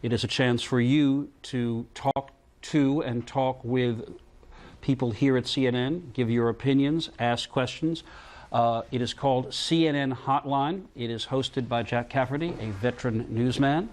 It is a chance for you to talk to and talk with people here at CNN, give your opinions, ask questions. It is called CNN Hotline. It is hosted by Jack Cafferty, a veteran newsman.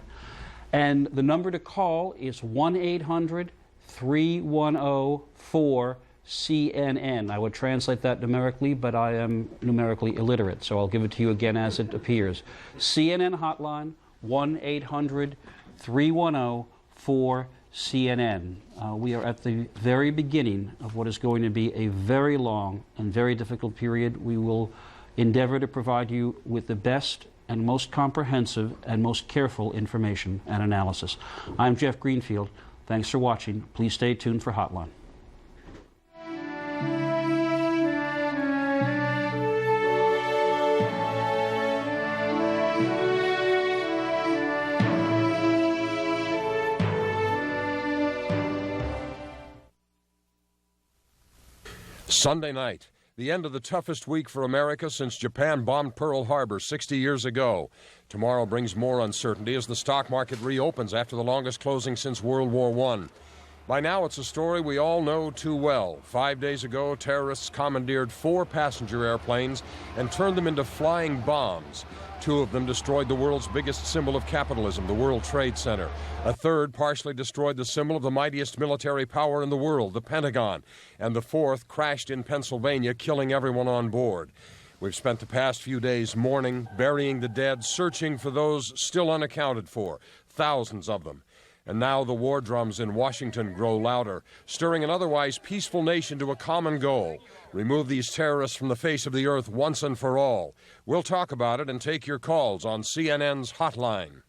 And the number to call is 1-800-310-4CNN. I would translate that numerically, but I am numerically illiterate, so I'll give it to you again as it appears. CNN Hotline, 1-800-310-4CNN. We are at the very beginning of what is going to be a very long and very difficult period. We will endeavor to provide you with the best and most comprehensive and most careful information and analysis. I'm Jeff Greenfield. Thanks for watching. Please stay tuned for Hotline. Sunday night, the end of the toughest week for America since Japan bombed Pearl Harbor 60 years ago. Tomorrow brings more uncertainty as the stock market reopens after the longest closing since World War I. By now, it's a story we all know too well. 5 days ago, terrorists commandeered 4 passenger airplanes and turned them into flying bombs. 2 of them destroyed the world's biggest symbol of capitalism, the World Trade Center. A third partially destroyed the symbol of the mightiest military power in the world, the Pentagon. And the 4th crashed in Pennsylvania, killing everyone on board. We've spent the past few days mourning, burying the dead, searching for those still unaccounted for, thousands of them. And now the war drums in Washington grow louder, stirring an otherwise peaceful nation to a common goal: remove these terrorists from the face of the earth once and for all. We'll talk about it and take your calls on CNN's Hotline.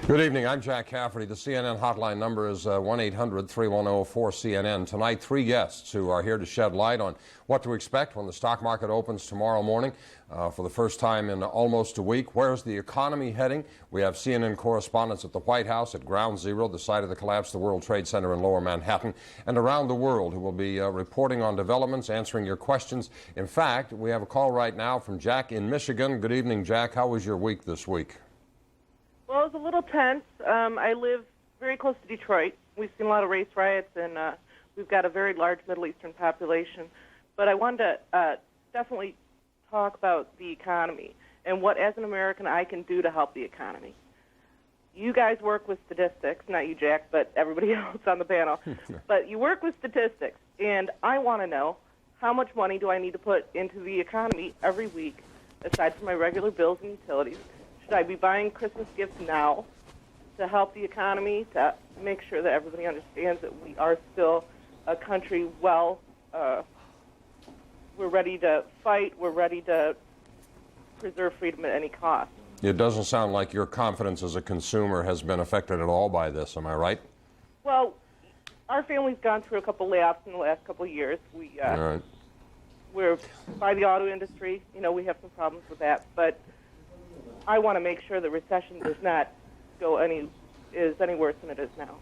Good evening. I'm Jack Cafferty. The CNN hotline number is 1-800-310-4CNN. Tonight, 3 guests who are here to shed light on what to expect when the stock market opens tomorrow morning. For the first time in almost a week, where's the economy heading? We have CNN correspondents at the White House, at Ground Zero, the site of the collapse of the World Trade Center in Lower Manhattan, and around the world, who will be reporting on developments, answering your questions. In fact, we have a call right now from Jack in Michigan. Good evening, Jack. How was your week this week? Well, it was a little tense. I live very close to Detroit. We've seen a lot of race riots, and we've got a very large Middle Eastern population. But I wanted to definitely talk about the economy and what, as an American, I can do to help the economy. You guys work with statistics, not you, Jack, but everybody else on the panel. But you work with statistics, and I want to know, how much money do I need to put into the economy every week, aside from my regular bills and utilities? Should I be buying Christmas gifts now to help the economy, to make sure that everybody understands that we are still a country we're ready to fight, we're ready to preserve freedom at any cost? It doesn't sound like your confidence as a consumer has been affected at all by this, am I right? Well, our family's gone through a couple layoffs in the last couple of years. We're by the auto industry. You know, we have some problems with that, but I want to make sure the recession does not is any worse than it is now.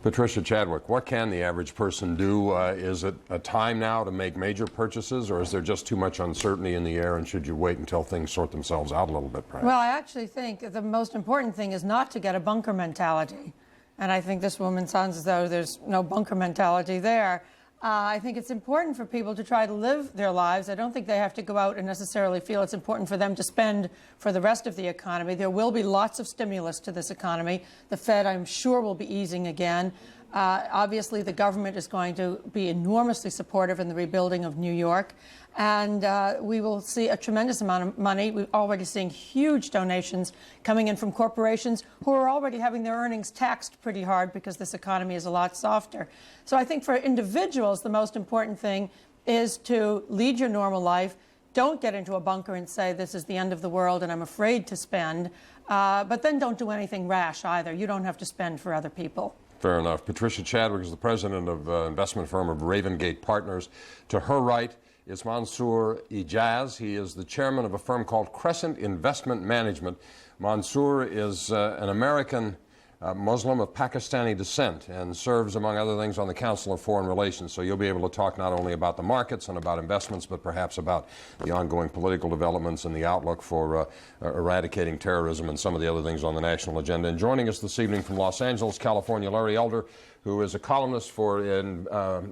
Patricia Chadwick, what can the average person do? Is it a time now to make major purchases, or is there just too much uncertainty in the air, and should you wait until things sort themselves out a little bit, perhaps? Well, I actually think the most important thing is not to get a bunker mentality. And I think this woman sounds as though there's no bunker mentality there. I think it's important for people to try to live their lives. I don't think they have to go out and necessarily feel it's important for them to spend for the rest of the economy. There will be lots of stimulus to this economy. The Fed, I'm sure, will be easing again. Obviously, the government is going to be enormously supportive in the rebuilding of New York. And we will see a tremendous amount of money. We're already seeing huge donations coming in from corporations who are already having their earnings taxed pretty hard because this economy is a lot softer. So I think for individuals, the most important thing is to lead your normal life. Don't get into a bunker and say this is the end of the world and I'm afraid to spend. But then don't do anything rash either. You don't have to spend for other people. Fair enough. Patricia Chadwick is the president of investment firm of Ravengate Partners. To her right is Mansour Ijaz. He is the chairman of a firm called Crescent Investment Management. Mansour is an American Muslim of Pakistani descent and serves, among other things, on the Council of Foreign Relations. So you'll be able to talk not only about the markets and about investments, but perhaps about the ongoing political developments and the outlook for eradicating terrorism and some of the other things on the national agenda. And joining us this evening from Los Angeles, California, Larry Elder, who is a columnist for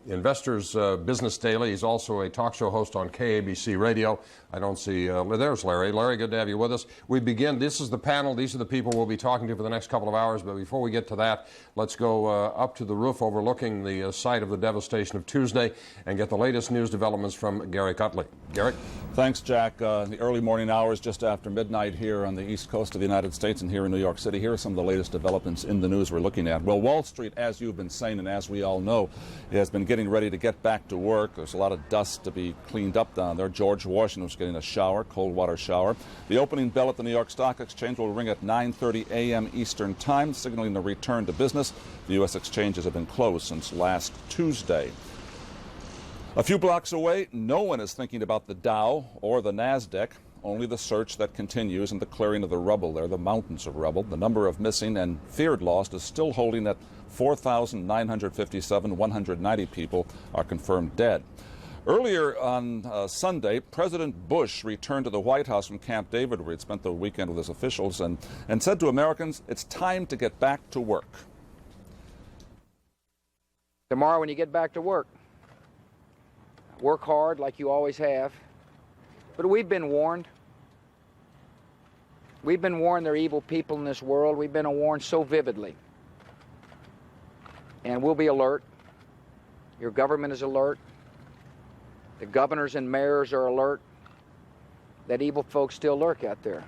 Investors Business Daily. He's also a talk show host on KABC Radio. I don't see, there's Larry. Larry, good to have you with us. We begin, this is the panel, these are the people we'll be talking to for the next couple of hours, but before we get to that, let's go up to the roof overlooking the site of the devastation of Tuesday and get the latest news developments from Garrick Utley. Garrick? Thanks, Jack. The early morning hours just after midnight here on the east coast of the United States and here in New York City. Here are some of the latest developments in the news we're looking at. Well, Wall Street, as you've been saying and as we all know, has been getting ready to get back to work. There's a lot of dust to be cleaned up down there. George Washington was getting a shower, cold water shower. The opening bell at the New York Stock Exchange will ring at 9:30 a.m. Eastern Time, signaling the return to business. The U.S. exchanges have been closed since last Tuesday. A few blocks away, no one is thinking about the Dow or the NASDAQ, only the search that continues and the clearing of the rubble there, the mountains of rubble. The number of missing and feared lost is still holding at 4,957. 190 people are confirmed dead. Earlier on Sunday, President Bush returned to the White House from Camp David, where he'd spent the weekend with his officials, and said to Americans, it's time to get back to work. Tomorrow when you get back to work hard like you always have. But we've been warned. We've been warned there are evil people in this world. We've been warned so vividly. And we'll be alert. Your government is alert. The governors and mayors are alert that evil folks still lurk out there.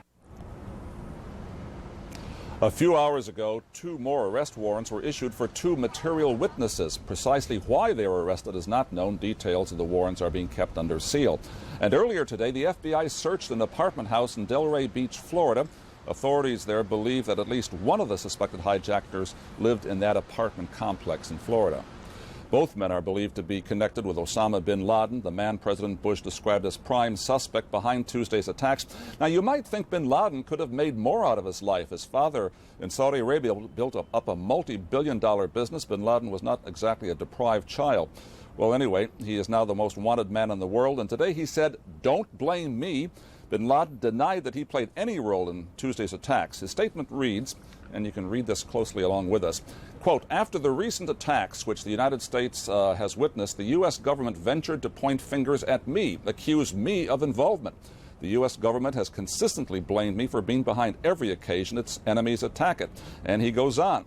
A few hours ago, 2 more arrest warrants were issued for 2 material witnesses. Precisely why they were arrested is not known. Details of the warrants are being kept under seal. And earlier today, the FBI searched an apartment house in Delray Beach, Florida. Authorities there believe that at least one of the suspected hijackers lived in that apartment complex in Florida. Both men are believed to be connected with Osama bin Laden, the man President Bush described as prime suspect behind Tuesday's attacks. Now, you might think bin Laden could have made more out of his life. His father in Saudi Arabia built up a multi-billion-dollar business. Bin Laden was not exactly a deprived child. Well, anyway, he is now the most wanted man in the world, and today he said, "Don't blame me." Bin Laden denied that he played any role in Tuesday's attacks. His statement reads, and you can read this closely along with us, quote, "After the recent attacks which the United States has witnessed, the U.S. government ventured to point fingers at me, accuse me of involvement. The U.S. government has consistently blamed me for being behind every occasion its enemies attack it." And he goes on,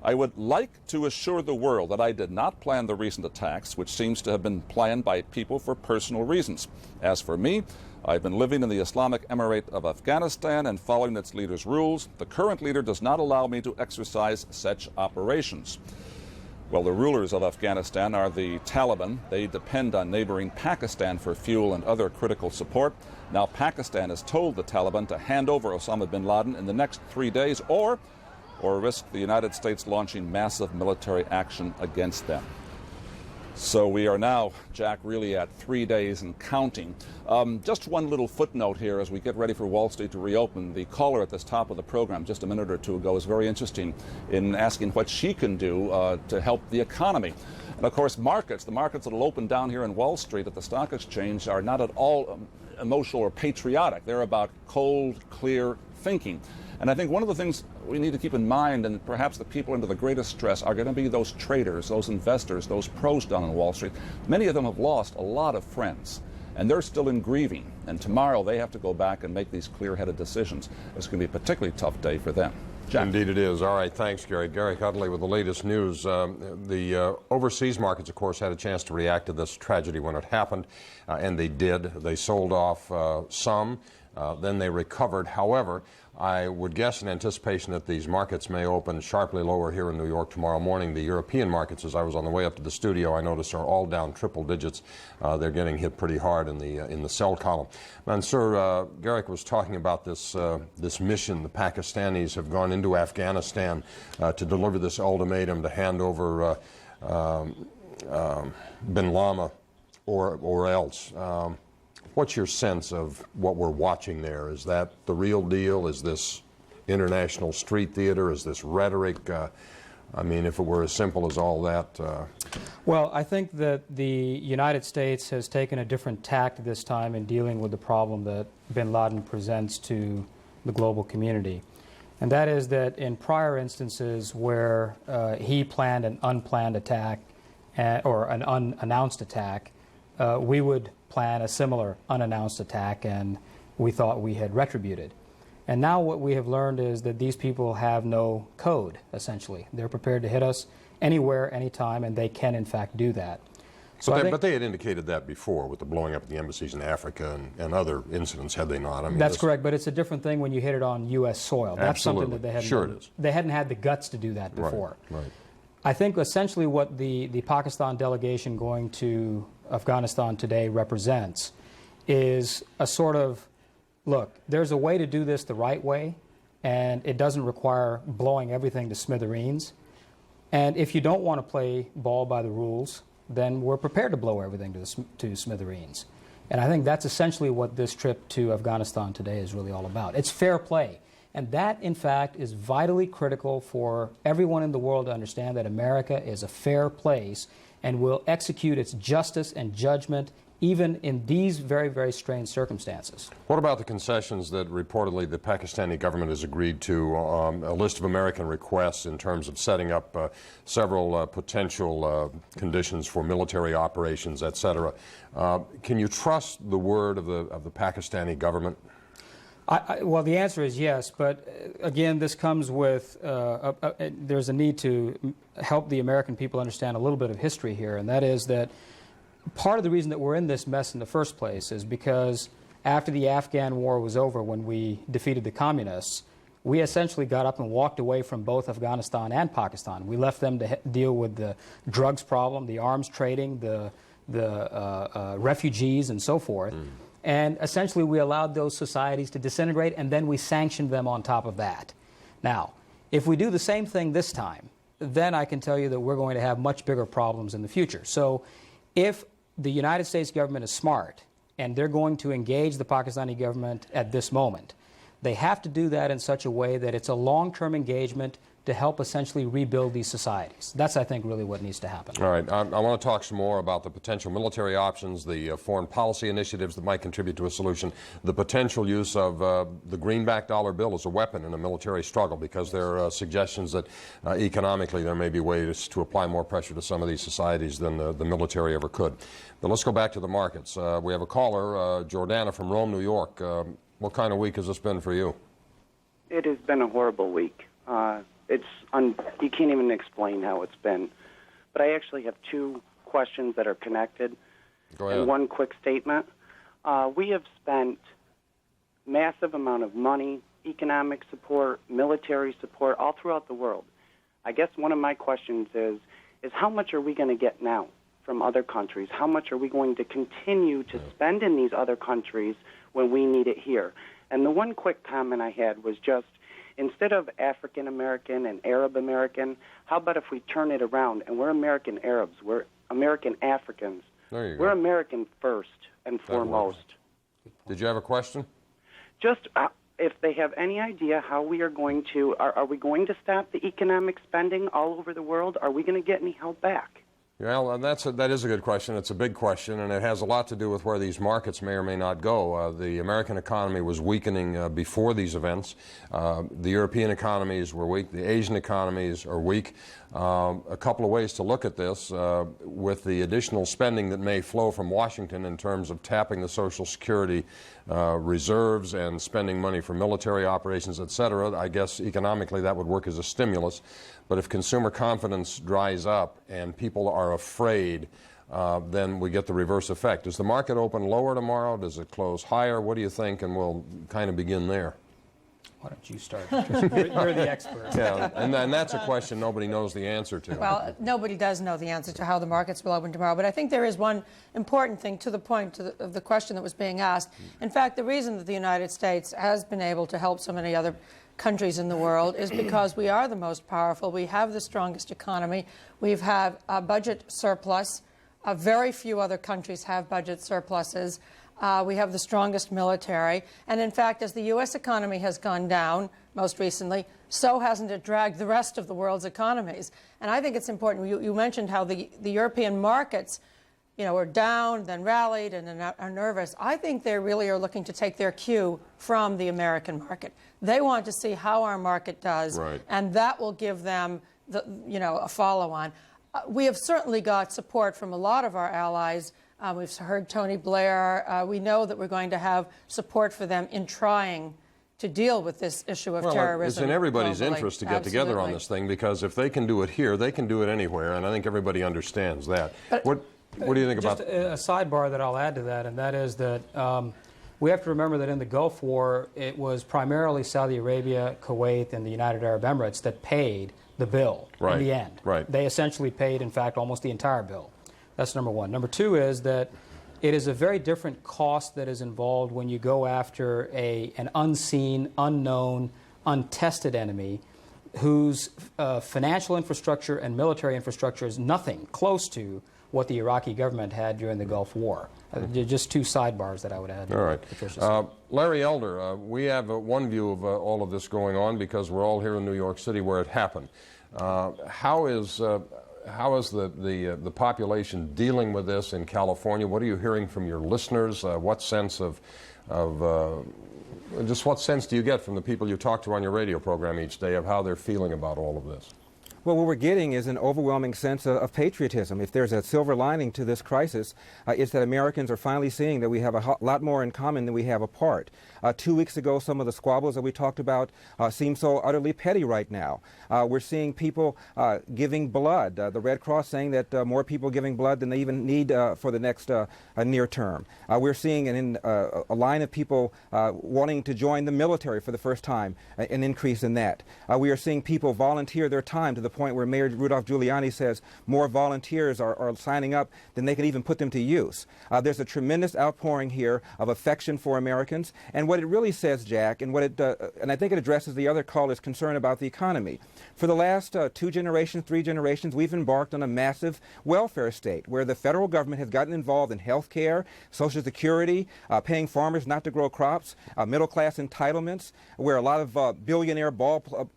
"I would like to assure the world that I did not plan the recent attacks, which seems to have been planned by people for personal reasons. As for me, I've been living in the Islamic Emirate of Afghanistan and following its leader's rules. The current leader does not allow me to exercise such operations." Well, the rulers of Afghanistan are the Taliban. They depend on neighboring Pakistan for fuel and other critical support. Now, Pakistan has told the Taliban to hand over Osama bin Laden in the next 3 days or risk the United States launching massive military action against them. So we are now, Jack, really at 3 days and counting. Just one little footnote here as we get ready for Wall Street to reopen. The caller at the top of the program just a minute or two ago was very interesting in asking what she can do to help the economy. And of course, the markets that will open down here in Wall Street at the Stock Exchange are not at all emotional or patriotic. They're about cold, clear thinking. And I think one of the things we need to keep in mind, and perhaps the people under the greatest stress, are going to be those traders, those investors, those pros down on Wall Street. Many of them have lost a lot of friends, and they're still in grieving. And tomorrow they have to go back and make these clear-headed decisions. It's going to be a particularly tough day for them. Jack. Indeed it is. All right, thanks, Gary. Garrick Utley with the latest news. The overseas markets, of course, had a chance to react to this tragedy when it happened, and they did. They sold off some, then they recovered. However, I would guess in anticipation that these markets may open sharply lower here in New York tomorrow morning. The European markets, as I was on the way up to the studio, I noticed are all down triple digits. They're getting hit pretty hard in the sell column. And Sir, Garrick was talking about this mission. The Pakistanis have gone into Afghanistan to deliver this ultimatum to hand over bin Laden or else. What's your sense of what we're watching there? Is that the real deal? Is this international street theater? Is this rhetoric? I mean, if it were as simple as all that. Well, I think that the United States has taken a different tact this time in dealing with the problem that bin Laden presents to the global community. And that is that in prior instances where he planned an unplanned attack or an unannounced attack, we would plan a similar unannounced attack, and we thought we had retributed. And now what we have learned is that these people have no code, essentially. They're prepared to hit us anywhere, anytime, and they can, in fact, do that. So but they had indicated that before with the blowing up of the embassies in Africa and other incidents, had they not? I mean, that's correct, but it's a different thing when you hit it on U.S. soil. That's absolutely. something that they hadn't Sure done. it is. They hadn't had the guts to do that before. Right. I think essentially what the Pakistan delegation going to Afghanistan today represents is a sort of, look, there's a way to do this the right way, and it doesn't require blowing everything to smithereens. And if you don't want to play ball by the rules, then we're prepared to blow everything to smithereens. And I think that's essentially what this trip to Afghanistan today is really all about. It's fair play. And that, in fact, is vitally critical for everyone in the world to understand that America is a fair place and will execute its justice and judgment even in these very, very strange circumstances. What about the concessions that reportedly the Pakistani government has agreed to, a list of American requests in terms of setting up several potential conditions for military operations, etc.? Can you trust the word of the Pakistani government? Well, the answer is yes, but again, this comes with, there's a need to help the American people understand a little bit of history here, and that is that part of the reason that we're in this mess in the first place is because after the Afghan war was over, when we defeated the communists, we essentially got up and walked away from both Afghanistan and Pakistan. We left them to deal with the drugs problem, the arms trading, the refugees, and so forth. And essentially we allowed those societies to disintegrate, and then we sanctioned them on top of that. Now, if we do the same thing this time, then I can tell you that we're going to have much bigger problems in the future. So if the United States government is smart and they're going to engage the Pakistani government at this moment, they have to do that in such a way that it's a long-term engagement to help essentially rebuild these societies. That's, I think, really what needs to happen. All right. I want to talk some more about the potential military options, the foreign policy initiatives that might contribute to a solution, the potential use of the greenback dollar bill as a weapon in a military struggle, because there are suggestions that economically there may be ways to apply more pressure to some of these societies than the military ever could. But let's go back to the markets. We have a caller, Jordana from Rome, New York. What kind of week has this been for you? It has been a horrible week. You can't even explain how it's been. But I actually have two questions that are connected. Go ahead. And one quick statement. We have spent massive amount of money, economic support, military support, all throughout the world. I guess one of my questions is how much are we going to get now from other countries? How much are we going to continue to spend in these other countries when we need it here? And the one quick comment I had was just, instead of African American and Arab American, how about if we turn it around and we're American Arabs, we're American Africans. There you We're go. American first and foremost. Did you have a question? Just if they have any idea how we are going to, are we going to stop the economic spending all over the world? Are we going to get any help back? Well, and that is a good question. It's a big question, and it has a lot to do with where these markets may or may not go. The American economy was weakening before these events. The European economies were weak. The Asian economies are weak. A couple of ways to look at this. With the additional spending that may flow from Washington in terms of tapping the Social Security reserves and spending money for military operations, et cetera, I guess economically that would work as a stimulus. But if consumer confidence dries up and people are afraid, then we get the reverse effect. Does the market open lower tomorrow? Does it close higher? What do you think? And we'll kind of begin there. Why don't you start? You're the expert. Yeah, and that's a question nobody knows the answer to. Well, nobody does know the answer to how the markets will open tomorrow, but I think there is one important thing to the point of the question that was being asked. In fact, the reason that the United States has been able to help so many other countries in the world is because we are the most powerful. We have the strongest economy. We have a budget surplus. Very few other countries have budget surpluses. We have the strongest military. And in fact, as the U.S. economy has gone down, most recently, so hasn't it dragged the rest of the world's economies? And I think it's important. You mentioned how the European markets, were down, then rallied, and are nervous. I think they really are looking to take their cue from the American market. They want to see how our market does, right, and that will give them a follow-on. We have certainly got support from a lot of our allies. We've heard Tony Blair. We know that we're going to have support for them in trying to deal with this issue of terrorism. It's in everybody's globally. interest to get together on this thing, because if they can do it here, they can do it anywhere, and I think everybody understands that. What do you think about just a sidebar that I'll add to that, and that is that we have to remember that in the Gulf War, it was primarily Saudi Arabia, Kuwait, and the United Arab Emirates that paid the bill in the end. Right. They essentially paid, in fact, almost the entire bill. That's number one. Number two is that it is a very different cost that is involved when you go after an unseen, unknown, untested enemy whose financial infrastructure and military infrastructure is nothing close to what the Iraqi government had during the Gulf War. Just two sidebars that I would add. All right. Larry Elder, we have one view of all of this going on because we're all here in New York City where it happened. How is the population dealing with this in California? What are you hearing from your listeners? What sense just what sense do you get from the people you talk to on your radio program each day of how they're feeling about all of this? Well, what we're getting is an overwhelming sense of patriotism. If there's a silver lining to this crisis, it's that Americans are finally seeing that we have a lot more in common than we have apart. 2 weeks ago, some of the squabbles that we talked about seem so utterly petty right now. We're seeing people giving blood. The Red Cross saying that more people giving blood than they even need for the next near term. We're seeing a line of people wanting to join the military for the first time, an increase in that. We are seeing people volunteer their time to the point where Mayor Rudolph Giuliani says more volunteers are signing up than they can even put them to use. There's a tremendous outpouring here of affection for Americans, and what it really says, Jack, and and I think it addresses the other caller's concern about the economy. For the last 2 generations, 3 generations, we've embarked on a massive welfare state where the federal government has gotten involved in health care, Social Security, paying farmers not to grow crops, middle-class entitlements, where a lot of billionaire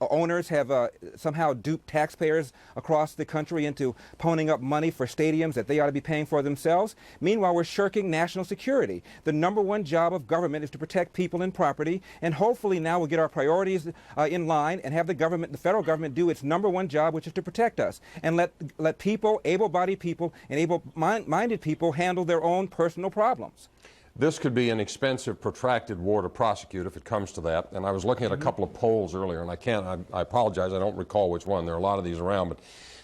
owners have somehow duped taxpayers across the country into ponying up money for stadiums that they ought to be paying for themselves. Meanwhile, we're shirking national security. The #1 job of government is to protect people and property, and hopefully now we'll get our priorities in line and have the federal government do its #1 job, which is to protect us, and let people, able-bodied people and able-minded people handle their own personal problems. This could be an expensive, protracted war to prosecute if it comes to that. And I was looking at a couple of polls earlier, and I apologize, I don't recall which one. There are a lot of these around, but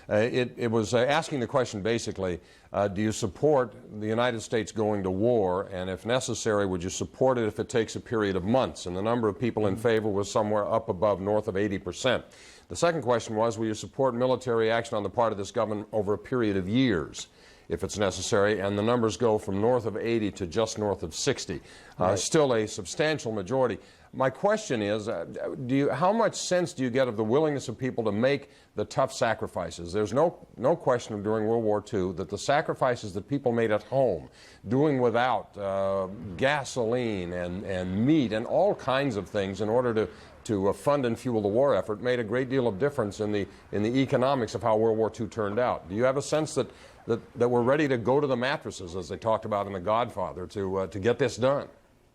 it was asking the question basically, do you support the United States going to war? And if necessary, would you support it if it takes a period of months? And the number of people in favor was somewhere up above north of 80%. The second question was, will you support military action on the part of this government over a period of years, if it's necessary? And the numbers go from north of 80 to just north of 60. Right. Still a substantial majority. My question is, how much sense do you get of the willingness of people to make the tough sacrifices? There's no question during World War II that the sacrifices that people made at home, doing without gasoline and meat and all kinds of things in order to fund and fuel the war effort, made a great deal of difference in the economics of how World War II turned out. Do you have a sense that we're ready to go to the mattresses, as they talked about in The Godfather, to get this done?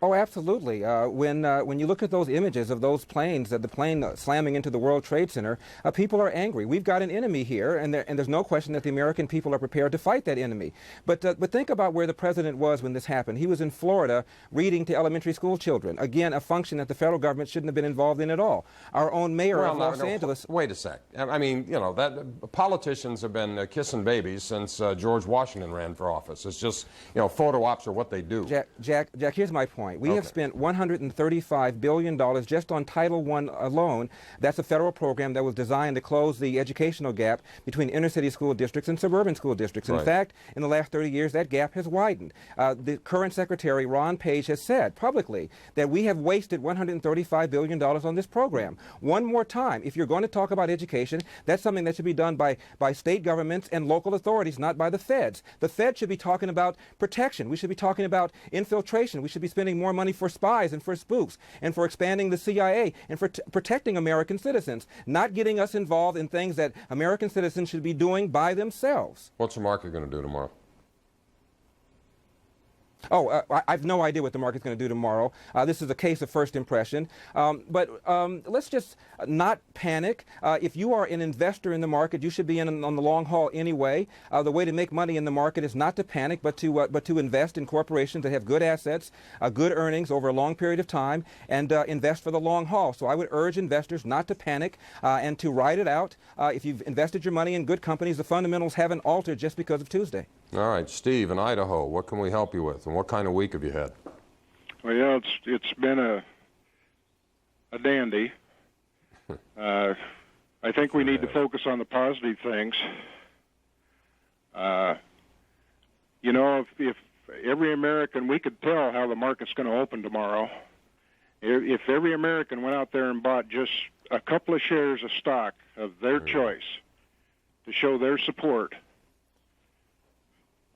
Oh, absolutely. When you look at those images of those planes, the plane slamming into the World Trade Center, people are angry. We've got an enemy here, and there's no question that the American people are prepared to fight that enemy. But think about where the president was when this happened. He was in Florida reading to elementary school children. Again, a function that the federal government shouldn't have been involved in at all. Our own mayor of Los Angeles... Wait a sec. I mean, politicians have been kissing babies since George Washington ran for office. It's just, photo ops are what they do. Jack, here's my point. We have spent $135 billion just on Title I alone. That's a federal program that was designed to close the educational gap between inner city school districts and suburban school districts. In fact, in the last 30 years, that gap has widened. The current secretary, Ron Page, has said publicly that we have wasted $135 billion on this program. One more time, if you're going to talk about education, that's something that should be done by state governments and local authorities, not by the feds. The feds should be talking about protection. We should be talking about infiltration. We should be spending more money for spies and for spooks and for expanding the CIA and for protecting American citizens, not getting us involved in things that American citizens should be doing by themselves. What's the market going to do tomorrow? Oh, I have no idea what the market's going to do tomorrow. This is a case of first impression. But let's just not panic. If you are an investor in the market, you should be in on the long haul anyway. The way to make money in the market is not to panic, but to invest in corporations that have good assets, good earnings over a long period of time, and invest for the long haul. So I would urge investors not to panic and to ride it out. If you've invested your money in good companies, the fundamentals haven't altered just because of Tuesday. All right, Steve in Idaho, what can we help you with, and what kind of week have you had? Well, yeah, it's been a dandy. I think we need to focus on the positive things. You know, if every American, we could tell how the market's going to open tomorrow. If every American went out there and bought just a couple of shares of stock of their choice to show their support,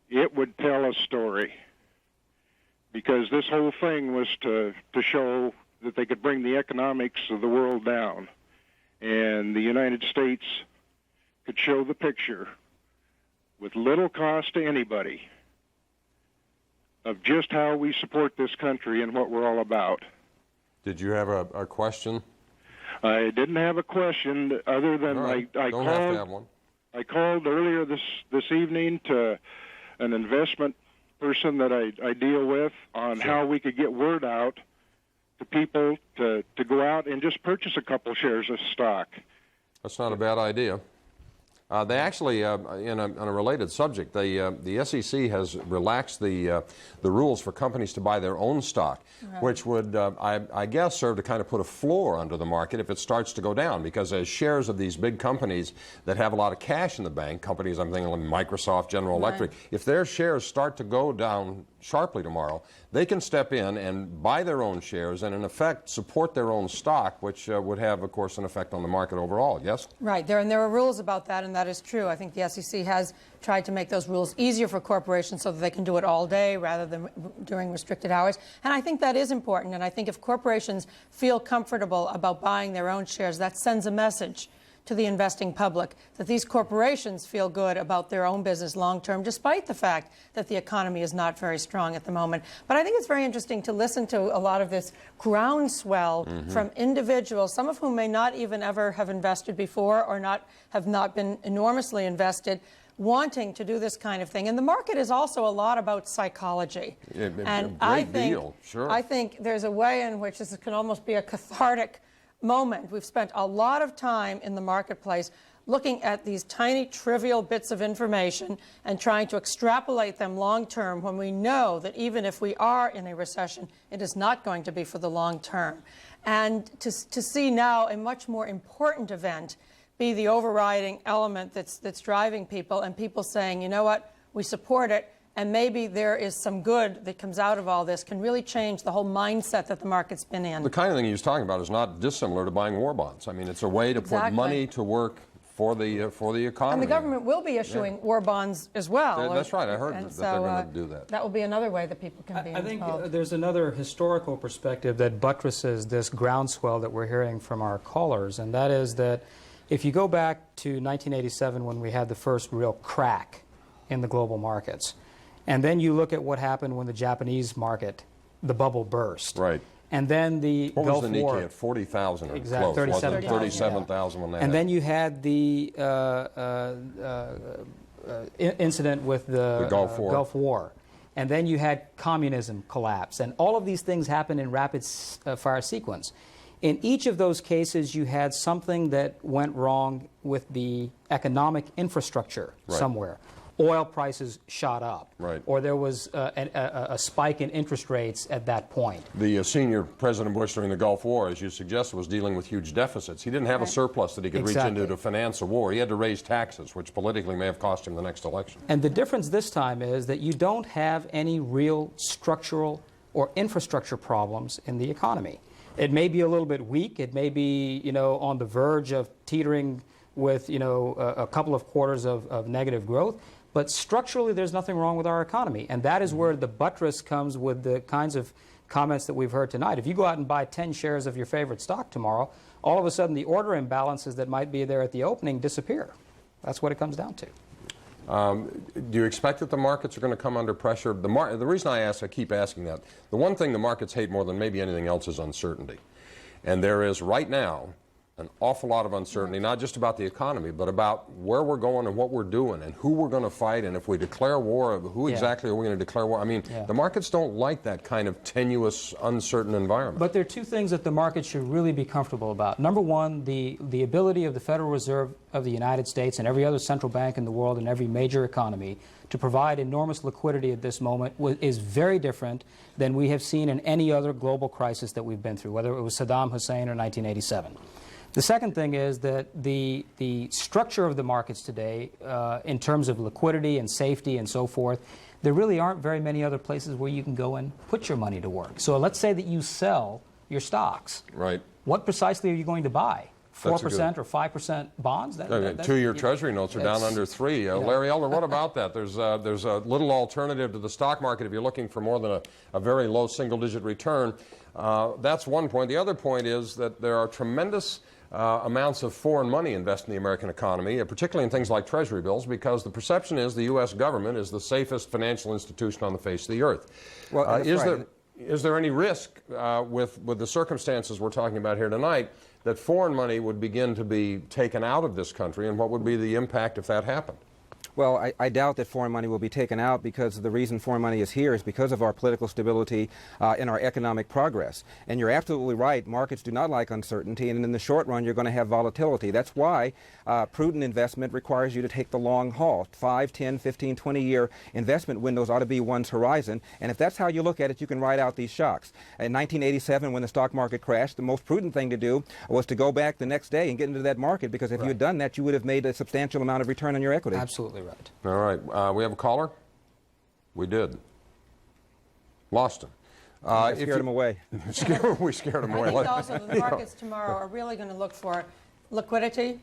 it would tell a story, because this whole thing was to show that they could bring the economics of the world down, and the United States could show the picture with little cost to anybody of just how we support this country and what we're all about. Did you have a question? I didn't have a question other than right. I Don't called. have to have one. I called earlier this evening to an investment person that I deal with on how we could get word out to people to go out and just purchase a couple shares of stock. That's not a bad idea. They actually, in a related subject, the SEC has relaxed the rules for companies to buy their own stock, which would, I guess, serve to kind of put a floor under the market if it starts to go down, because as shares of these big companies that have a lot of cash in the bank, companies I'm thinking of Microsoft, General Electric, if their shares start to go down sharply tomorrow, they can step in and buy their own shares and, in effect, support their own stock, which would have, of course, an effect on the market overall. Yes? Right. There are rules about that, and that is true. I think the SEC has tried to make those rules easier for corporations so that they can do it all day rather than during restricted hours. And I think that is important. And I think if corporations feel comfortable about buying their own shares, that sends a message to the investing public that these corporations feel good about their own business long term, despite the fact that the economy is not very strong at the moment. But I think it's very interesting to listen to a lot of this groundswell from individuals, some of whom may not even ever have invested before or have not been enormously invested, wanting to do this kind of thing. And the market is also a lot about psychology. And I think there's a way in which this can almost be a cathartic moment. We've spent a lot of time in the marketplace looking at these tiny, trivial bits of information and trying to extrapolate them long term, when we know that even if we are in a recession, it is not going to be for the long term. And to see now a much more important event be the overriding element that's driving people, and people saying, you know what, we support it, and maybe there is some good that comes out of all this, can really change the whole mindset that the market's been in. The kind of thing he was talking about is not dissimilar to buying war bonds. I mean, it's a way to put money to work for the economy. And the government will be issuing war bonds as well. That's right. I heard that they're going to do that. That will be another way that people can be involved. I think there's another historical perspective that buttresses this groundswell that we're hearing from our callers, and that is that if you go back to 1987, when we had the first real crack in the global markets, and then you look at what happened when the Japanese market, the bubble burst. Right. And then the Gulf War. What was the Nikkei at 40,000 or exactly, close? 37,000 when that And then you had the incident with the Gulf War. And then you had communism collapse. And all of these things happened in rapid fire sequence. In each of those cases, you had something that went wrong with the economic infrastructure somewhere. Oil prices shot up, or there was a spike in interest rates at that point. The senior President Bush during the Gulf War, as you suggested, was dealing with huge deficits. He didn't have a surplus that he could reach into to finance a war. He had to raise taxes, which politically may have cost him the next election. And the difference this time is that you don't have any real structural or infrastructure problems in the economy. It may be a little bit weak. It may be, on the verge of teetering with, a couple of quarters of negative growth. But structurally, there's nothing wrong with our economy. And that is where the buttress comes with the kinds of comments that we've heard tonight. If you go out and buy 10 shares of your favorite stock tomorrow, all of a sudden the order imbalances that might be there at the opening disappear. That's what it comes down to. Do you expect that the markets are going to come under pressure? The reason I keep asking that, the one thing the markets hate more than maybe anything else is uncertainty. And there is right now an awful lot of uncertainty, not just about the economy, but about where we're going and what we're doing and who we're going to fight, and if we declare war, who exactly are we going to declare war? I mean, the markets don't like that kind of tenuous, uncertain environment. But there are two things that the market should really be comfortable about. Number one, the ability of the Federal Reserve of the United States and every other central bank in the world and every major economy to provide enormous liquidity at this moment is very different than we have seen in any other global crisis that we've been through, whether it was Saddam Hussein or 1987. The second thing is that the structure of the markets today, in terms of liquidity and safety and so forth, there really aren't very many other places where you can go and put your money to work. So let's say that you sell your stocks. Right. What precisely are you going to buy? 4% or 5% bonds? Two-year Treasury notes are down under 3. Larry Elder, what about that? There's a little alternative to the stock market if you're looking for more than a very low single-digit return. That's one point. The other point is that there are tremendous amounts of foreign money invested in the American economy, particularly in things like Treasury bills, because the perception is the U.S. government is the safest financial institution on the face of the earth. Well, is there any risk with the circumstances we're talking about here tonight that foreign money would begin to be taken out of this country, and what would be the impact if that happened? Well, I doubt that foreign money will be taken out, because the reason foreign money is here is because of our political stability and our economic progress. And you're absolutely right, markets do not like uncertainty, and in the short run you're going to have volatility. That's why prudent investment requires you to take the long haul. 5, 10, 15, 20-year investment windows ought to be one's horizon, and if that's how you look at it, you can ride out these shocks. In 1987, when the stock market crashed, the most prudent thing to do was to go back the next day and get into that market, because if you had done that, you would have made a substantial amount of return on your equity. Absolutely right. All right. We have a caller? We did. Lost him. Scared him away. We scared him away. I think also the markets tomorrow are really going to look for liquidity,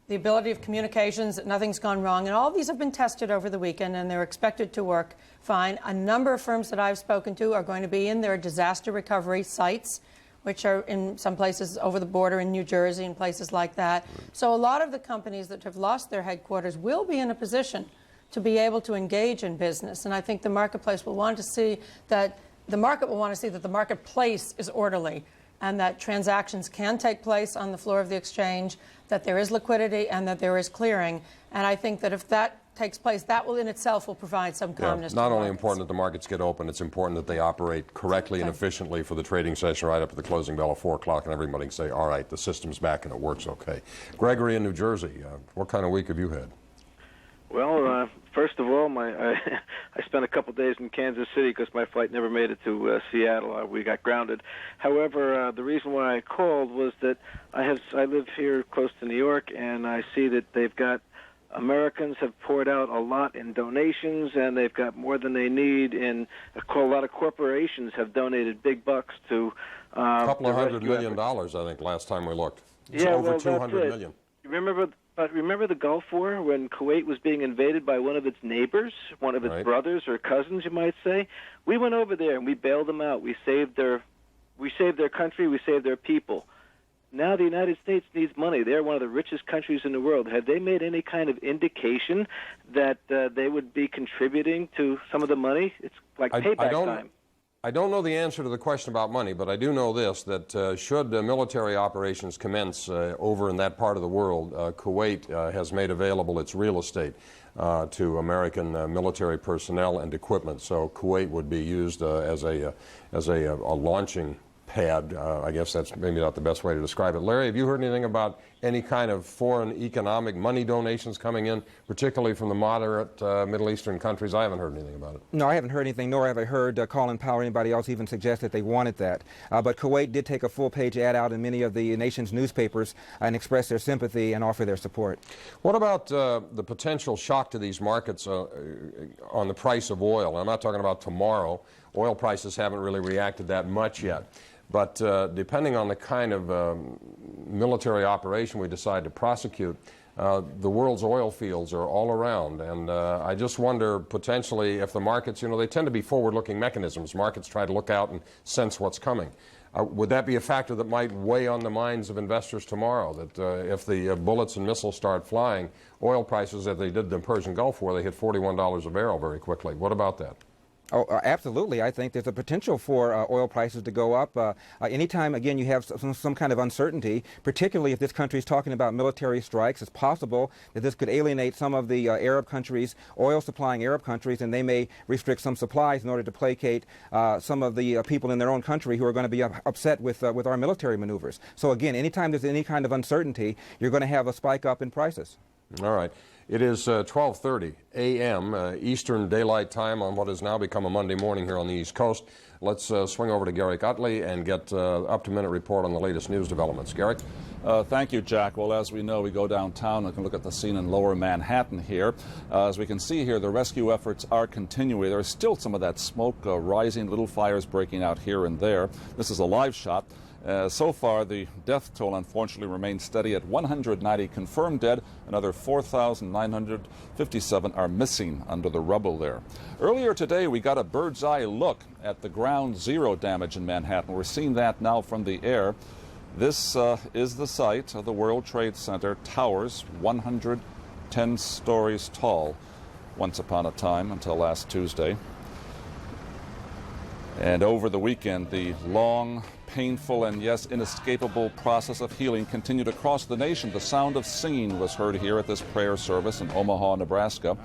the ability of communications, that nothing's gone wrong. And all these have been tested over the weekend, and they're expected to work fine. A number of firms that I've spoken to are going to be in their disaster recovery sites, which are in some places over the border in New Jersey and places like that. So a lot of the companies that have lost their headquarters will be in a position to be able to engage in business. And I think the marketplace will want to see that the marketplace is orderly, and that transactions can take place on the floor of the exchange, that there is liquidity, and that there is clearing. And I think that if that takes place, that will in itself will provide some calmness. It's not only important that the markets get open, it's important that they operate correctly and efficiently for the trading session right up to the closing bell at 4 o'clock, and everybody can say, all right, the system's back and it works okay. Gregory in New Jersey, what kind of week have you had? Well, first of all, I spent a couple days in Kansas City because my flight never made it to Seattle. We got grounded. However, the reason why I called was that I live here close to New York, and I see that they've got Americans have poured out a lot in donations, and they've got more than they need. And a lot of corporations have donated big bucks to a couple of $100 million, I think, last time we looked. It's over $200 million. Remember the Gulf War, when Kuwait was being invaded by one of its neighbors, one of its brothers or cousins, you might say? We went over there and we bailed them out. We saved their country. We saved their people. Now the United States needs money. They're one of the richest countries in the world. Have they made any kind of indication that they would be contributing to some of the money? It's like payback time. I don't know the answer to the question about money, but I do know this, that should military operations commence over in that part of the world, Kuwait has made available its real estate to American military personnel and equipment. So Kuwait would be used as a launching pad. I guess that's maybe not the best way to describe it. Larry, have you heard anything about any kind of foreign economic money donations coming in, particularly from the moderate Middle Eastern countries? I haven't heard anything about it. No, I haven't heard anything, nor have I heard Colin Powell or anybody else even suggest that they wanted that. But Kuwait did take a full-page ad out in many of the nation's newspapers and express their sympathy and offer their support. What about the potential shock to these markets on the price of oil? I'm not talking about tomorrow. Oil prices haven't really reacted that much yet. But depending on the kind of military operation we decide to prosecute, The world's oil fields are all around, and I just wonder potentially if the markets, you know, they tend to be forward-looking mechanisms. Markets try to look out and sense what's coming. Would that be a factor that might weigh on the minds of investors tomorrow, that if the bullets and missiles start flying, oil prices, as they did in the Persian Gulf War, they hit $41 a barrel very quickly? What about that? Oh, absolutely. I think there's a potential for oil prices to go up. Anytime, again, you have some kind of uncertainty, particularly if this country is talking about military strikes, it's possible that this could alienate some of the Arab countries, oil-supplying Arab countries, and they may restrict some supplies in order to placate some of the people in their own country who are going to be upset with our military maneuvers. So again, anytime there's any kind of uncertainty, you're going to have a spike up in prices. All right. It is 12:30 a.m. Eastern Daylight Time on what has now become a Monday morning here on the East Coast. Let's swing over to Garrick Utley and get up-to-minute report on the latest news developments. Garrick? Thank you, Jack. Well, as we know, we go downtown and can look at the scene in lower Manhattan here. As we can see here, the rescue efforts are continuing. There's still some of that smoke rising, little fires breaking out here and there. This is a live shot. So far, the death toll, unfortunately, remains steady at 190 confirmed dead. Another 4,957 are missing under the rubble there. Earlier today, we got a bird's-eye look at the ground zero damage in Manhattan. We're seeing that now from the air. This is the site of the World Trade Center towers, 110 stories tall, once upon a time until last Tuesday. And over the weekend, the long, painful, and yes, inescapable process of healing continued across the nation. The sound of singing was heard here at this prayer service in Omaha, Nebraska.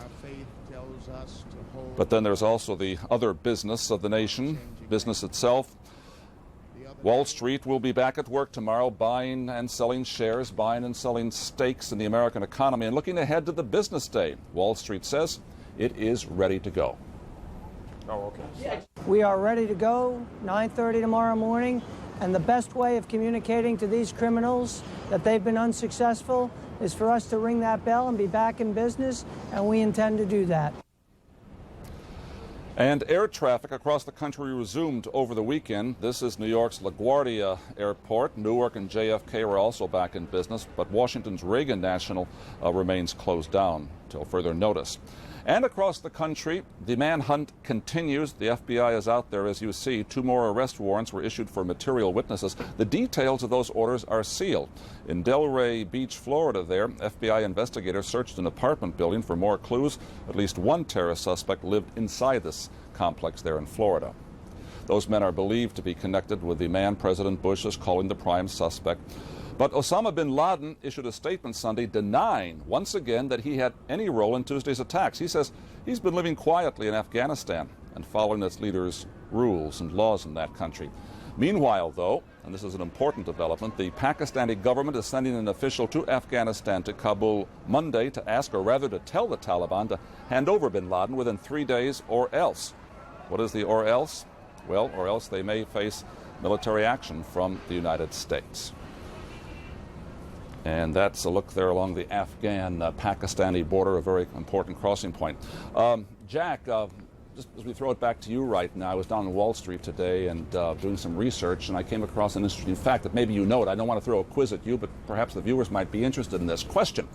But then there's also the other business of the nation, business itself. Wall Street will be back at work tomorrow, buying and selling shares, buying and selling stakes in the American economy, and looking ahead to the business day. Wall Street says it is ready to go. Oh, okay. We are ready to go, 9:30 tomorrow morning, and the best way of communicating to these criminals that they've been unsuccessful is for us to ring that bell and be back in business, and we intend to do that. And air traffic across the country resumed over the weekend. This is New York's LaGuardia Airport. Newark and JFK were also back in business, but Washington's Reagan National remains closed down till further notice. And across the country, the manhunt continues. The FBI is out there, as you see. 2 more arrest warrants were issued for material witnesses. The details of those orders are sealed. In Delray Beach, Florida there, FBI investigators searched an apartment building for more clues. At least one terrorist suspect lived inside this complex there in Florida. Those men are believed to be connected with the man President Bush is calling the prime suspect. But Osama bin Laden issued a statement Sunday denying once again that he had any role in Tuesday's attacks. He says he's been living quietly in Afghanistan and following its leaders' rules and laws in that country. Meanwhile, though, and this is an important development, the Pakistani government is sending an official to Afghanistan, to Kabul, Monday to ask, or rather to tell the Taliban to hand over bin Laden within 3 days or else. What is the or else? Well, or else they may face military action from the United States. And that's a look there along the Afghan-Pakistani border, a very important crossing point. Jack, just as we throw it back to you right now, I was down on Wall Street today and doing some research, and I came across an interesting fact that maybe you know it. I don't want to throw a quiz at you, but perhaps the viewers might be interested in this. Question: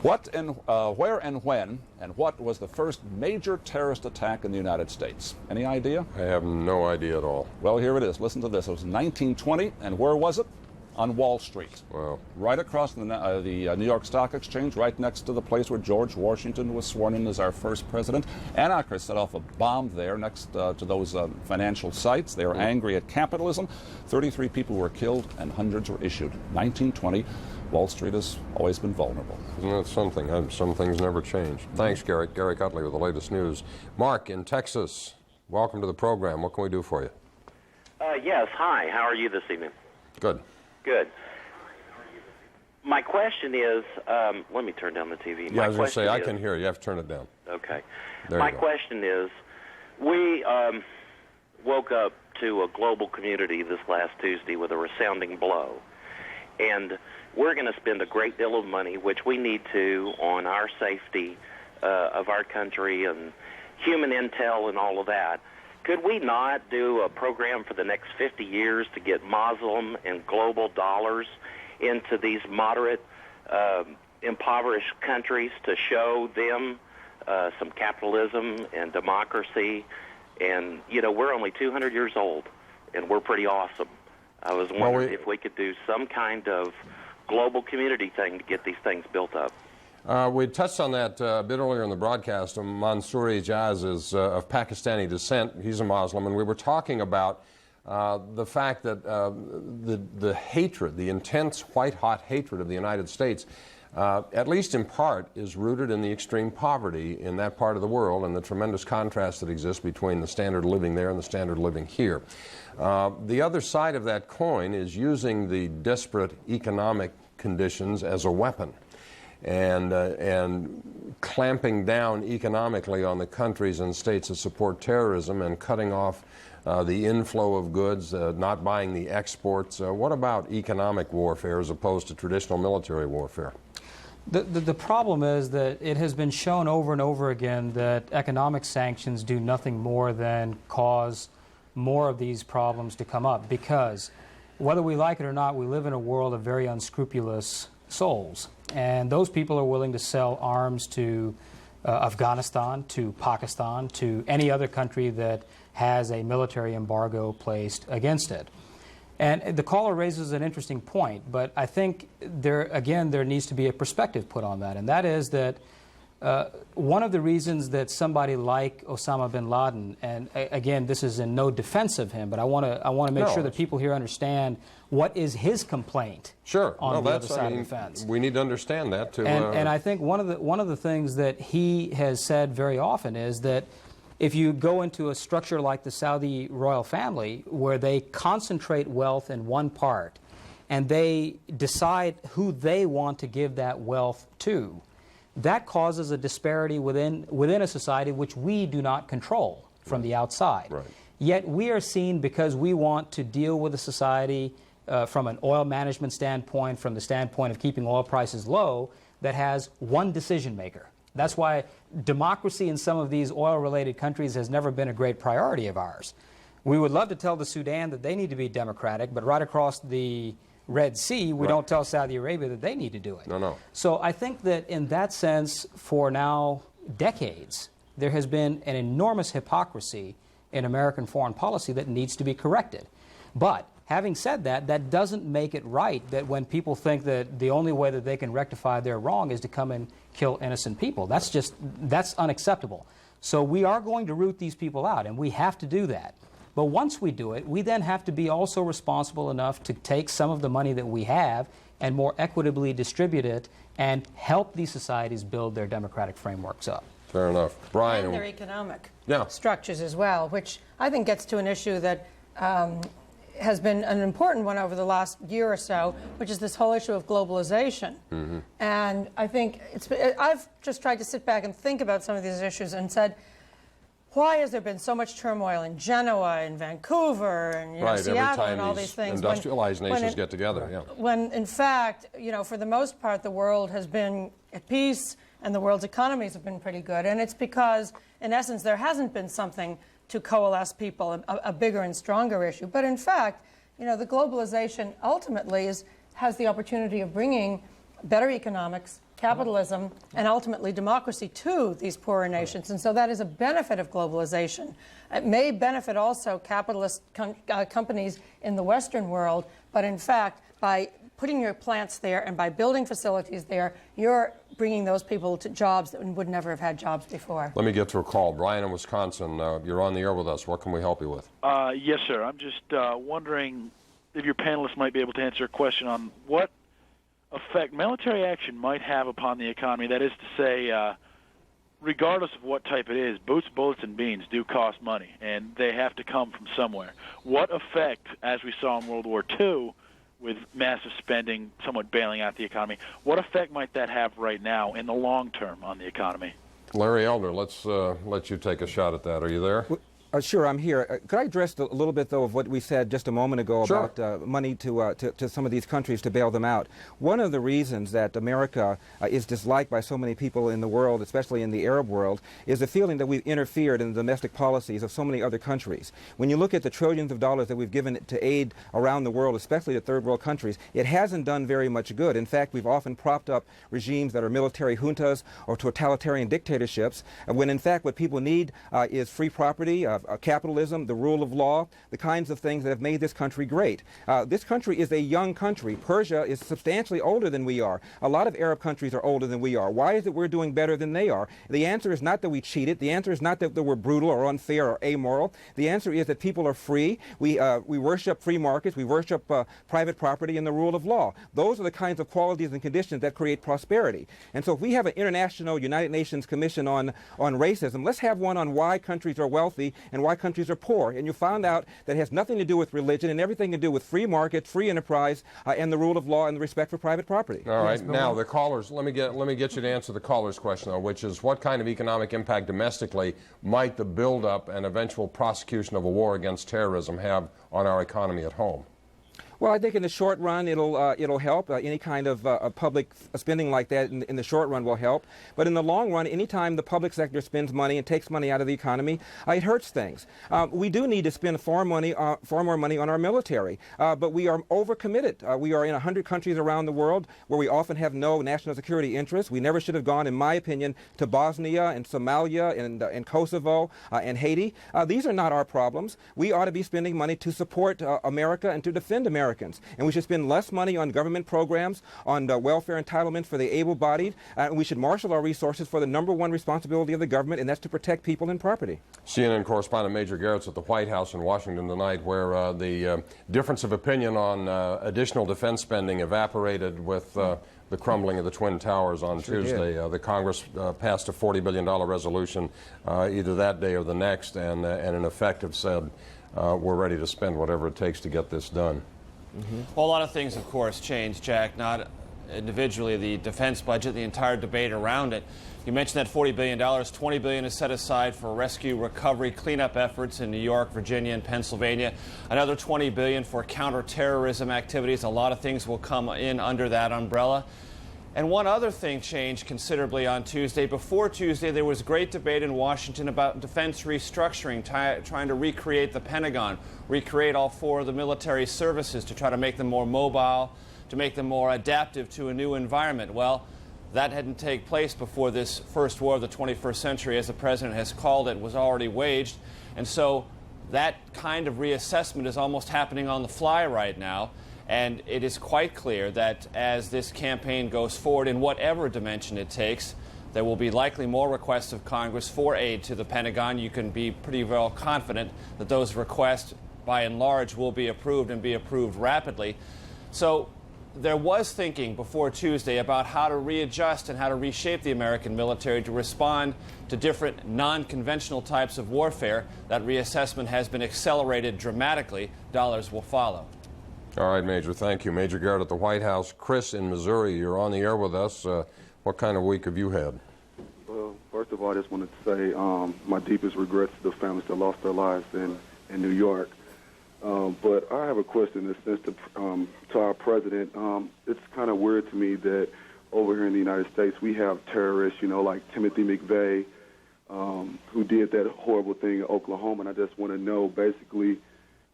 What and where and when and what was the first major terrorist attack in the United States? Any idea? I have no idea at all. Well, here it is. Listen to this. It was 1920, and where was it? On Wall Street. Wow. Right across the New York Stock Exchange, right next to the place where George Washington was sworn in as our first president. Anarchists set off a bomb there next to those financial sites. They were angry at capitalism. 33 people were killed and hundreds were issued. 1920. Wall Street has always been vulnerable. Isn't that something? Some things never change. Thanks, Garrick. Garrick Utley with the latest news. Mark in Texas, welcome to the program. What can we do for you? Yes, hi. How are you this evening? Good. Good. My question is, let me turn down the TV. Yeah, I was going to say, I can hear you. You have to turn it down. Okay. There My you go. question is, we woke up to a global community this last Tuesday with a resounding blow. And we're going to spend a great deal of money, which we need to, on our safety of our country and human intel and all of that. Could we not do a program for the next 50 years to get Muslim and global dollars into these moderate impoverished countries to show them some capitalism and democracy. And, we're only 200 years old, and we're pretty awesome. I was wondering if we could do some kind of global community thing to get these things built up. We touched on that a bit earlier in the broadcast. Mansoor Ijaz is of Pakistani descent. He's a Muslim, and we were talking about the fact that the hatred, the intense white-hot hatred of the United States, at least in part, is rooted in the extreme poverty in that part of the world and the tremendous contrast that exists between the standard of living there and the standard of living here. The other side of that coin is using the desperate economic conditions as a weapon and clamping down economically on the countries and states that support terrorism and cutting off the inflow of goods, not buying the exports. What about economic warfare as opposed to traditional military warfare? The problem is that it has been shown over and over again that economic sanctions do nothing more than cause more of these problems to come up, because whether we like it or not, we live in a world of very unscrupulous souls. And those people are willing to sell arms to Afghanistan, to Pakistan, to any other country that has a military embargo placed against it. And the caller raises an interesting point, but I think there needs to be a perspective put on that, and that is that one of the reasons that somebody like Osama bin Laden, and again, this is in no defense of him, but I want to make sure that people here understand what is his complaint on the other side of the fence. We need to understand that too. And I think one of the things that he has said very often is that if you go into a structure like the Saudi royal family, where they concentrate wealth in one part and they decide who they want to give that wealth to, that causes a disparity within a society which we do not control from the outside. Right. Yet we are seen, because we want to deal with a society from an oil management standpoint, from the standpoint of keeping oil prices low, that has one decision maker. That's why democracy in some of these oil-related countries has never been a great priority of ours. We would love to tell the Sudan that they need to be democratic, but right across the Red Sea, we don't tell Saudi Arabia that they need to do it. No. So I think that in that sense, for now decades, there has been an enormous hypocrisy in American foreign policy that needs to be corrected. But having said that, that doesn't make it right that when people think that the only way that they can rectify their wrong is to come and kill innocent people. That's unacceptable. So we are going to root these people out, and we have to do that. But once we do it, we then have to be also responsible enough to take some of the money that we have and more equitably distribute it and help these societies build their democratic frameworks up. Fair enough. Brian. And their economic Yeah. structures as well, which I think gets to an issue that has been an important one over the last year or so, which is this whole issue of globalization. Mm-hmm. And I think I've just tried to sit back and think about some of these issues and said, why has there been so much turmoil in Genoa and Vancouver and Seattle and all these things? Industrialized nations get together, When, in fact, for the most part, the world has been at peace and the world's economies have been pretty good. And it's because, in essence, there hasn't been something to coalesce people, a bigger and stronger issue. But in fact, the globalization ultimately has the opportunity of bringing better economics, capitalism, and ultimately democracy to these poorer nations. And so that is a benefit of globalization. It may benefit also capitalist companies in the Western world, but in fact, by putting your plants there and by building facilities there, you're bringing those people to jobs that would never have had jobs before. Let me get to a call. Brian in Wisconsin, you're on the air with us. What can we help you with? Yes, sir. I'm just wondering if your panelists might be able to answer a question on what effect military action might have upon the economy. That is to say, regardless of what type it is, boots, bullets, and beans do cost money, and they have to come from somewhere. What effect, as we saw in World War II, with massive spending somewhat bailing out the economy, what effect might that have right now in the long term on the economy? Larry Elder, let's let you take a shot at that. Are you there? Sure, I'm here. Could I address a little bit, though, of what we said just a moment ago about money to some of these countries to bail them out? One of the reasons that America is disliked by so many people in the world, especially in the Arab world, is the feeling that we've interfered in the domestic policies of so many other countries. When you look at the trillions of dollars that we've given to aid around the world, especially to third world countries, it hasn't done very much good. In fact, we've often propped up regimes that are military juntas or totalitarian dictatorships, when in fact what people need is free property, capitalism, the rule of law, the kinds of things that have made this country great. This country is a young country. Persia is substantially older than we are. A lot of Arab countries are older than we are. Why is it we're doing better than they are? The answer is not that we cheated. The answer is not that we're brutal or unfair or amoral. The answer is that people are free. We worship free markets. We worship private property and the rule of law. Those are the kinds of qualities and conditions that create prosperity. And so if we have an international United Nations Commission on racism, let's have one on why countries are wealthy and why countries are poor. And you found out that it has nothing to do with religion and everything to do with free markets, free enterprise, and the rule of law and the respect for private property. All right. Now, the callers, let me get you to answer the caller's question, though, which is what kind of economic impact domestically might the buildup and eventual prosecution of a war against terrorism have on our economy at home? Well, I think in the short run it'll help. Any kind of public spending like that in the short run will help. But in the long run, any time the public sector spends money and takes money out of the economy, it hurts things. We do need to spend far more money on our military, but we are overcommitted. We are in 100 countries around the world where we often have no national security interests. We never should have gone, in my opinion, to Bosnia and Somalia and Kosovo and Haiti. These are not our problems. We ought to be spending money to support America and to defend America. And we should spend less money on government programs, on welfare entitlements for the able-bodied, and we should marshal our resources for the #1 responsibility of the government, and that's to protect people and property. CNN correspondent Major Garrett's at the White House in Washington tonight, where the difference of opinion on additional defense spending evaporated with the crumbling of the Twin Towers on Tuesday. The Congress passed a $40 billion resolution either that day or the next, and in effect have said we're ready to spend whatever it takes to get this done. Well, a lot of things, of course, changed, Jack, not individually the defense budget, the entire debate around it. You mentioned that $40 billion. $20 billion is set aside for rescue, recovery, cleanup efforts in New York, Virginia, and Pennsylvania. Another $20 billion for counterterrorism activities. A lot of things will come in under that umbrella. And one other thing changed considerably on Tuesday. Before Tuesday, there was great debate in Washington about defense restructuring, trying to recreate the Pentagon, recreate all 4 of the military services to try to make them more mobile, to make them more adaptive to a new environment. Well, that hadn't taken place before this first war of the 21st century, as the president has called it, was already waged. And so that kind of reassessment is almost happening on the fly right now. And it is quite clear that as this campaign goes forward in whatever dimension it takes, there will be likely more requests of Congress for aid to the Pentagon. You can be pretty well confident that those requests, by and large, will be approved and be approved rapidly. So there was thinking before Tuesday about how to readjust and how to reshape the American military to respond to different non-conventional types of warfare. That reassessment has been accelerated dramatically. Dollars will follow. All right, Major, thank you. Major Garrett at the White House. Chris in Missouri, you're on the air with us. What kind of week have you had? Well, first of all, I just wanted to say my deepest regrets to the families that lost their lives in New York. But I have a question in a sense to our president. It's kind of weird to me that over here in the United States we have terrorists, like Timothy McVeigh, who did that horrible thing in Oklahoma. And I just want to know, basically,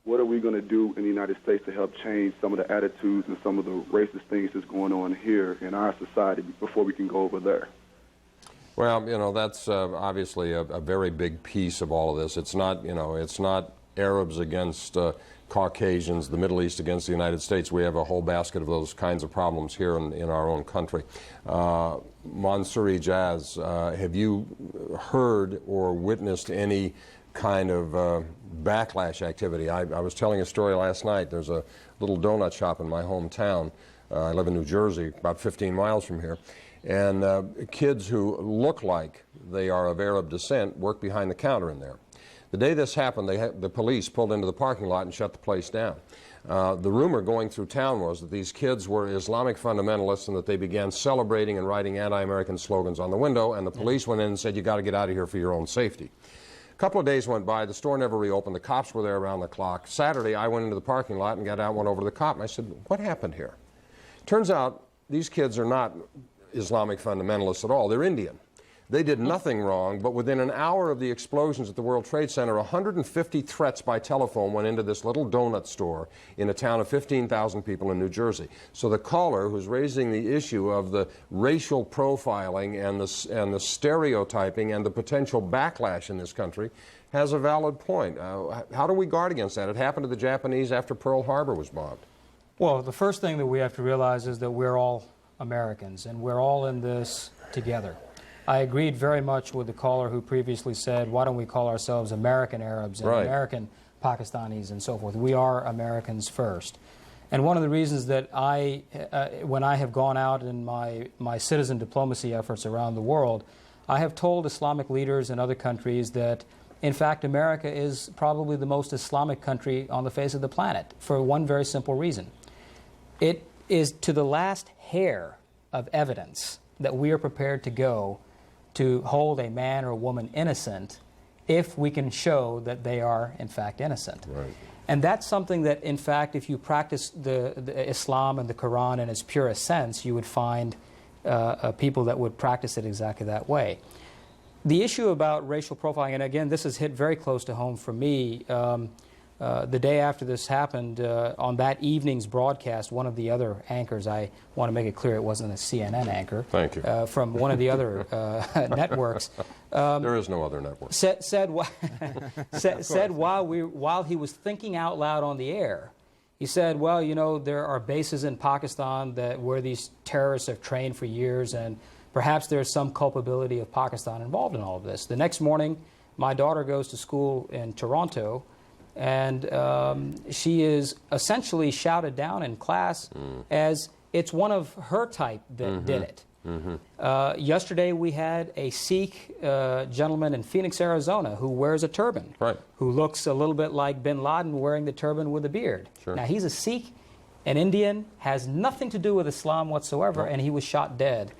what are we going to do in the United States to help change some of the attitudes and some of the racist things that's going on here in our society before we can go over there? Well, that's obviously a very big piece of all of this. It's not, it's not Arabs against Caucasians, the Middle East against the United States. We have a whole basket of those kinds of problems here in our own country. Mansouri Jazz, have you heard or witnessed any kind of backlash activity? I was telling a story last night. There's a little donut shop in my hometown. I live in New Jersey, about 15 miles from here. And kids who look like they are of Arab descent work behind the counter in there. The day this happened, the police pulled into the parking lot and shut the place down. The rumor going through town was that these kids were Islamic fundamentalists and that they began celebrating and writing anti-American slogans on the window, and the police went in and said, "You got to get out of here for your own safety." couple of days went by. The store never reopened. The cops were there around the clock. Saturday, I went into the parking lot and got out and went over to the cop. And I said, what happened here? Turns out these kids are not Islamic fundamentalists at all. They're Indian. They did nothing wrong, but within an hour of the explosions at the World Trade Center, 150 threats by telephone went into this little donut store in a town of 15,000 people in New Jersey. So the caller who's raising the issue of the racial profiling and the stereotyping and the potential backlash in this country has a valid point. How do we guard against that? It happened to the Japanese after Pearl Harbor was bombed. Well, the first thing that we have to realize is that we're all Americans, and we're all in this together. I agreed very much with the caller who previously said, why don't we call ourselves American Arabs and American Pakistanis and so forth. We are Americans first. And one of the reasons that when I have gone out in my citizen diplomacy efforts around the world, I have told Islamic leaders in other countries that, in fact, America is probably the most Islamic country on the face of the planet for one very simple reason. It is to the last hair of evidence that we are prepared to go to hold a man or a woman innocent if we can show that they are, in fact, innocent. Right. And that's something that, in fact, if you practice the Islam and the Quran in its purest sense, you would find people that would practice it exactly that way. The issue about racial profiling, and again, this has hit very close to home for me. The day after this happened, on that evening's broadcast, one of the other anchors, I want to make it clear it wasn't a CNN anchor. Thank you. From one of the other networks. There is no other network. Said while he was thinking out loud on the air, he said, well, you know, there are bases in Pakistan where these terrorists have trained for years, and perhaps there's some culpability of Pakistan involved in all of this. The next morning, my daughter goes to school in Toronto, and she is essentially shouted down in class as it's one of her type that did it. Yesterday we had a Sikh gentleman in Phoenix, Arizona, who wears a turban, who looks a little bit like bin Laden wearing the turban with a beard. Sure. Now, he's a Sikh, an Indian, has nothing to do with Islam whatsoever, and he was shot dead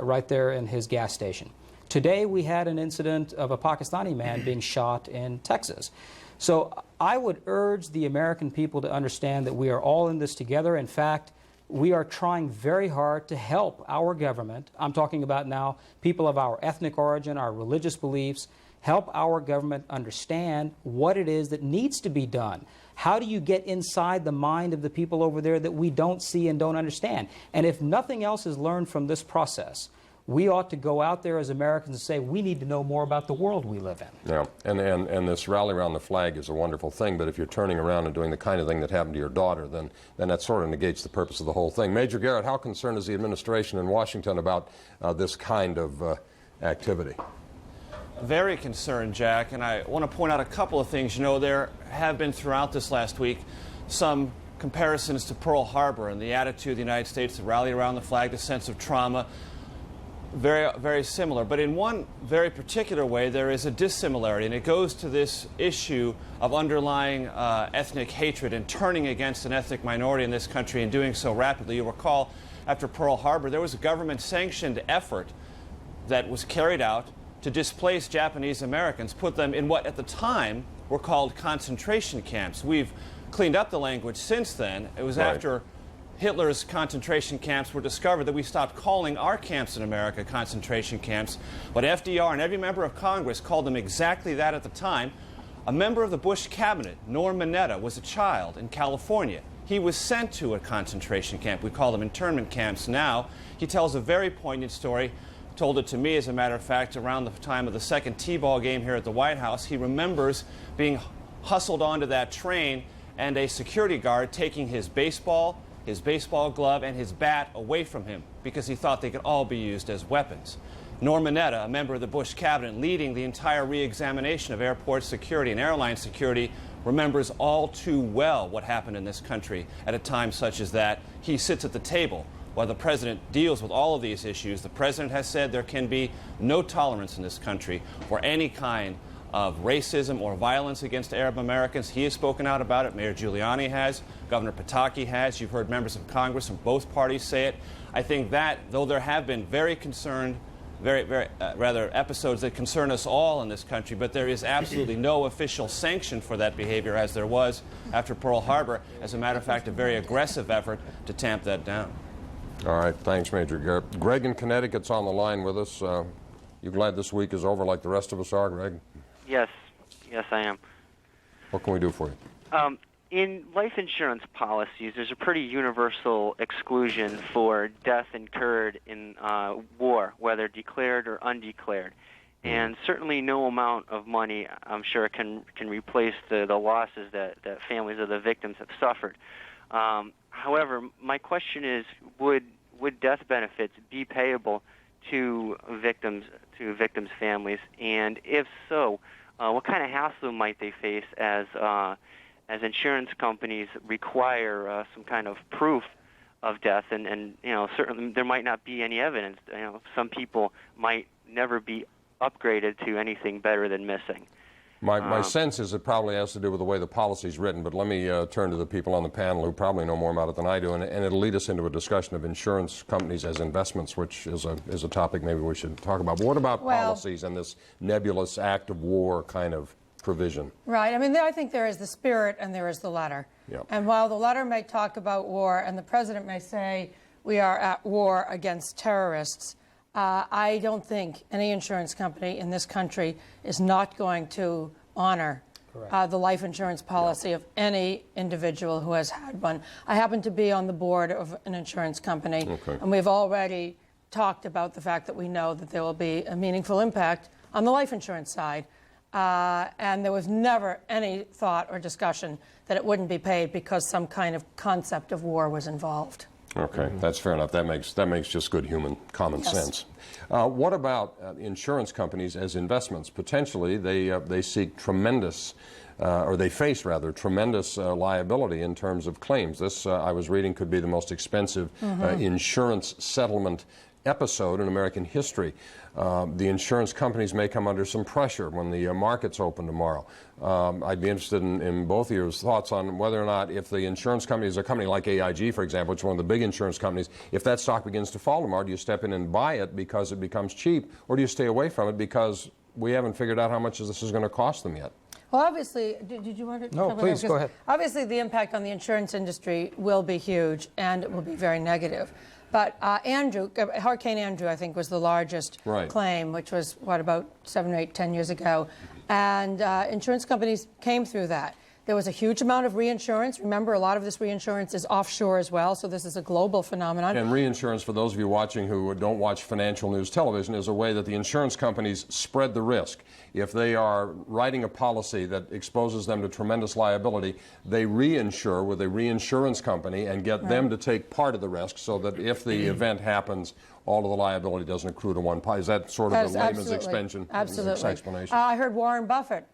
right there in his gas station. Today we had an incident of a Pakistani man being shot in Texas. So I would urge the American people to understand that we are all in this together. In fact, we are trying very hard to help our government. I'm talking about now people of our ethnic origin, our religious beliefs, help our government understand what it is that needs to be done. How do you get inside the mind of the people over there that we don't see and don't understand? And if nothing else is learned from this process, we ought to go out there as Americans and say, we need to know more about the world we live in. Yeah, and this rally around the flag is a wonderful thing, but if you're turning around and doing the kind of thing that happened to your daughter, then that sort of negates the purpose of the whole thing. Major Garrett, how concerned is the administration in Washington about this kind of activity? Very concerned, Jack, and I want to point out a couple of things. You know, there have been throughout this last week some comparisons to Pearl Harbor and the attitude of the United States to rally around the flag, the sense of trauma. Very, very similar. But in one very particular way, there is a dissimilarity, and it goes to this issue of underlying ethnic hatred and turning against an ethnic minority in this country and doing so rapidly. You'll recall after Pearl Harbor, there was a government-sanctioned effort that was carried out to displace Japanese Americans, put them in what at the time were called concentration camps. We've cleaned up the language since then. It was after Hitler's concentration camps were discovered that we stopped calling our camps in America concentration camps. But FDR and every member of Congress called them exactly that at the time. A member of the Bush cabinet, Norm Mineta, was a child in California. He was sent to a concentration camp. We call them internment camps now. He tells a very poignant story, told it to me, as a matter of fact, around the time of the second T-ball game here at the White House. He remembers being hustled onto that train and a security guard taking his baseball glove, and his bat away from him because he thought they could all be used as weapons. Norm Mineta, a member of the Bush cabinet leading the entire re-examination of airport security and airline security, remembers all too well what happened in this country at a time such as that. He sits at the table while the president deals with all of these issues. The president has said there can be no tolerance in this country for any kind of racism or violence against Arab Americans. He has spoken out about it. Mayor Giuliani has. Governor Pataki has. You've heard members of Congress from both parties say it. I think that, though there have been very concerned rather episodes that concern us all in this country, but there is absolutely no official sanction for that behavior as there was after Pearl Harbor. As a matter of fact, a very aggressive effort to tamp that down. All right, thanks, Major Garrett. Greg in Connecticut's on the line with us. You glad this week is over like the rest of us are, Greg? Yes, I am. What can we do for you? In life insurance policies, there's a pretty universal exclusion for death incurred in war, whether declared or undeclared. And certainly no amount of money, I'm sure, can replace the losses that families of the victims have suffered. However, my question is, would death benefits be payable to victims' families? And if so, what kind of hassle might they face as insurance companies require some kind of proof of death, and certainly there might not be any evidence. Some people might never be upgraded to anything better than missing. My sense is it probably has to do with the way the policy is written, but let me turn to the people on the panel who probably know more about it than I do, and it'll lead us into a discussion of insurance companies as investments, which is a topic maybe we should talk about. But what about policies and this nebulous act of war kind of provision? Right. I mean, I think there is the spirit and there is the letter. Yep. And while the letter may talk about war and the president may say we are at war against terrorists, I don't think any insurance company in this country is not going to honor the life insurance policy of any individual who has had one. I happen to be on the board of an insurance company, and we've already talked about the fact that we know that there will be a meaningful impact on the life insurance side. And there was never any thought or discussion that it wouldn't be paid because some kind of concept of war was involved. Okay, that's fair enough. That makes just good human common sense. What about insurance companies as investments? Potentially, they seek tremendous, or they face rather tremendous liability in terms of claims. This I was reading could be the most expensive insurance settlement episode in American history. The insurance companies may come under some pressure when the markets open tomorrow. I'd be interested in both of your thoughts on whether or not, if the insurance companies, a company like AIG, for example, which is one of the big insurance companies, if that stock begins to fall tomorrow, do you step in and buy it because it becomes cheap, or do you stay away from it because we haven't figured out how much this is going to cost them yet? Well, obviously, did you want to? No, please, go ahead. Obviously, the impact on the insurance industry will be huge, and it will be very negative. But Hurricane Andrew, I think, was the largest claim, which was, what, about 7 or 8, 10 years ago. And insurance companies came through that. There was a huge amount of reinsurance. Remember, a lot of this reinsurance is offshore as well, so this is a global phenomenon. And reinsurance, for those of you watching who don't watch financial news television, is a way that the insurance companies spread the risk. If they are writing a policy that exposes them to tremendous liability, they reinsure with a reinsurance company and get them to take part of the risk, so that if the event happens, all of the liability doesn't accrue to one party. Is that sort of the layman's explanation? Absolutely. I heard Warren Buffett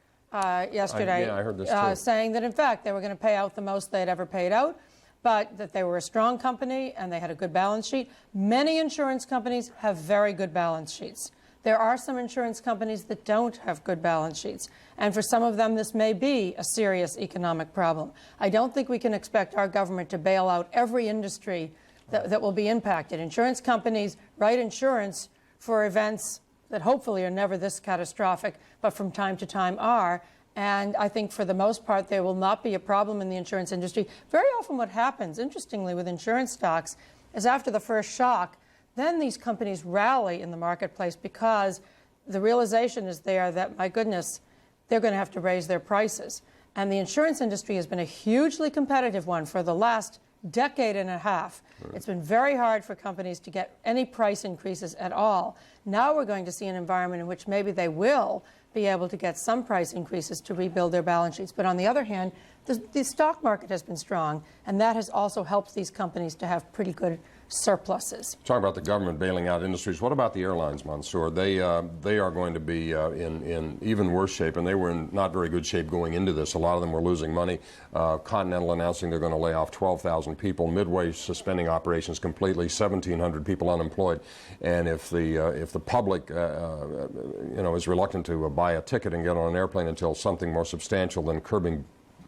yesterday I heard this too. Saying that, in fact, they were going to pay out the most they'd ever paid out, but that they were a strong company and they had a good balance sheet. Many insurance companies have very good balance sheets. There are some insurance companies that don't have good balance sheets, and for some of them this may be a serious economic problem. I don't think we can expect our government to bail out every industry that will be impacted. Insurance companies write insurance for events that hopefully are never this catastrophic, but from time to time are. And I think for the most part there will not be a problem in the insurance industry. Very often what happens, interestingly, with insurance stocks is after the first shock, then these companies rally in the marketplace because the realization is there that, my goodness, they're going to have to raise their prices. And the insurance industry has been a hugely competitive one for the last decade and a half. It's been very hard for companies to get any price increases at all. Now we're going to see an environment in which maybe they will be able to get some price increases to rebuild their balance sheets. But on the other hand, the stock market has been strong, and that has also helped these companies to have pretty good surpluses. Talking about the government bailing out industries, what about the airlines, Mansour? They are going to be in even worse shape, and they were in not very good shape going into this. A lot of them were losing money. Continental announcing they're going to lay off 12,000 people. Midway suspending operations completely. 1,700 people unemployed. And if the public is reluctant to buy a ticket and get on an airplane until something more substantial than curbing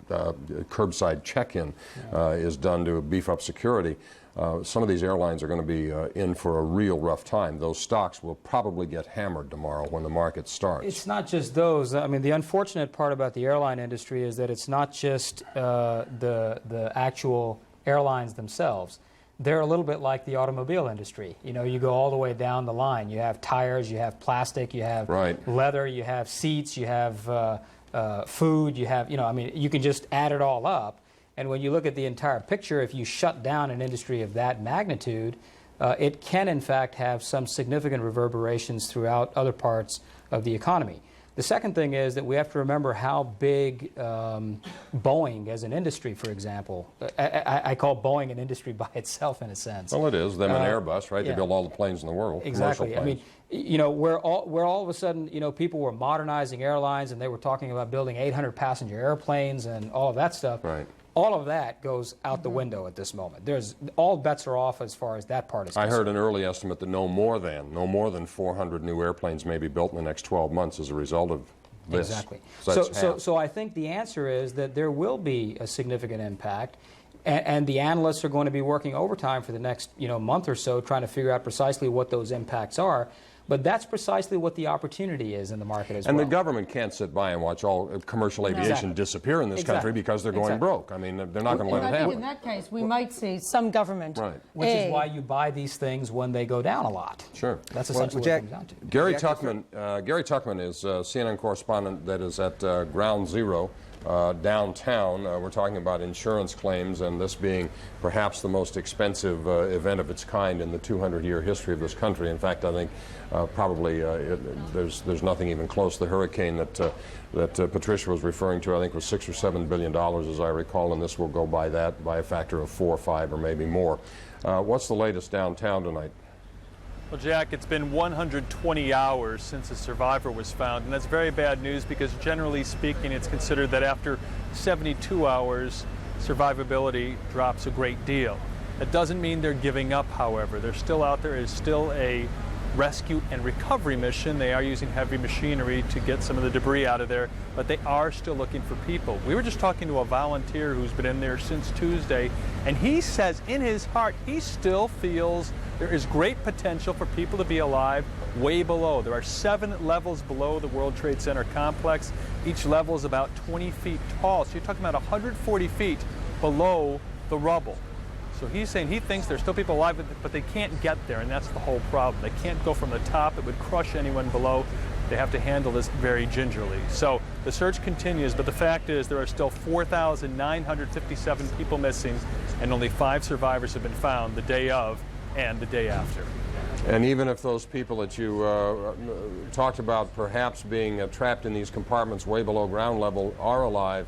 curbside check-in is done to beef up security. Some of these airlines are going to be in for a real rough time. Those stocks will probably get hammered tomorrow when the market starts. It's not just those. I mean, the unfortunate part about the airline industry is that it's not just the actual airlines themselves. They're a little bit like the automobile industry. You know, you go all the way down the line. You have tires, you have plastic, you have leather, you have seats, you have food, you have, I mean, you can just add it all up. And when you look at the entire picture, if you shut down an industry of that magnitude, it can, in fact, have some significant reverberations throughout other parts of the economy. The second thing is that we have to remember how big Boeing as an industry, for example, I call Boeing an industry by itself in a sense. Well, it is. Them and Airbus, right? They build all the planes in the world. Exactly. I mean, where all of a sudden, people were modernizing airlines and they were talking about building 800 passenger airplanes and all of that stuff. Right. All of that goes out the window at this moment. All bets are off as far as that part is concerned. I heard an early estimate that no more than 400 new airplanes may be built in the next 12 months as a result of this. Exactly. So, so I think the answer is that there will be a significant impact, and the analysts are going to be working overtime for the next month or so trying to figure out precisely what those impacts are. But that's precisely what the opportunity is in the market as well. And the government can't sit by and watch all commercial aviation disappear in this country because they're going broke. I mean, they're not going to let it happen. In that case, we might see some government Which is why you buy these things when they go down a lot. Sure. That's essentially what it comes down to. Gary Tuchman is a CNN correspondent that is at Ground Zero downtown. We're talking about insurance claims, and this being perhaps the most expensive event of its kind in the 200-year history of this country. In fact, I think probably there's nothing even close. The hurricane that Patricia was referring to, I think, was $6 or $7 billion, as I recall, and this will go by that by a factor of 4 or 5 or maybe more. What's the latest downtown tonight? Well, Jack, it's been 120 hours since a survivor was found, and that's very bad news because generally speaking, it's considered that after 72 hours, survivability drops a great deal. That doesn't mean they're giving up, however. They're still out there. It's still a rescue and recovery mission. They are using heavy machinery to get some of the debris out of there, but they are still looking for people. We were just talking to a volunteer who's been in there since Tuesday, and he says in his heart he still feels there is great potential for people to be alive way below. There are 7 levels below the World Trade Center complex. Each level is about 20 feet tall, so you're talking about 140 feet below the rubble. So he's saying he thinks there's still people alive, but they can't get there, and that's the whole problem. They can't go from the top. It would crush anyone below. They have to handle this very gingerly. So the search continues, but the fact is there are still 4,957 people missing, and only 5 survivors have been found the day of and the day after. And even if those people that you talked about perhaps being trapped in these compartments way below ground level are alive,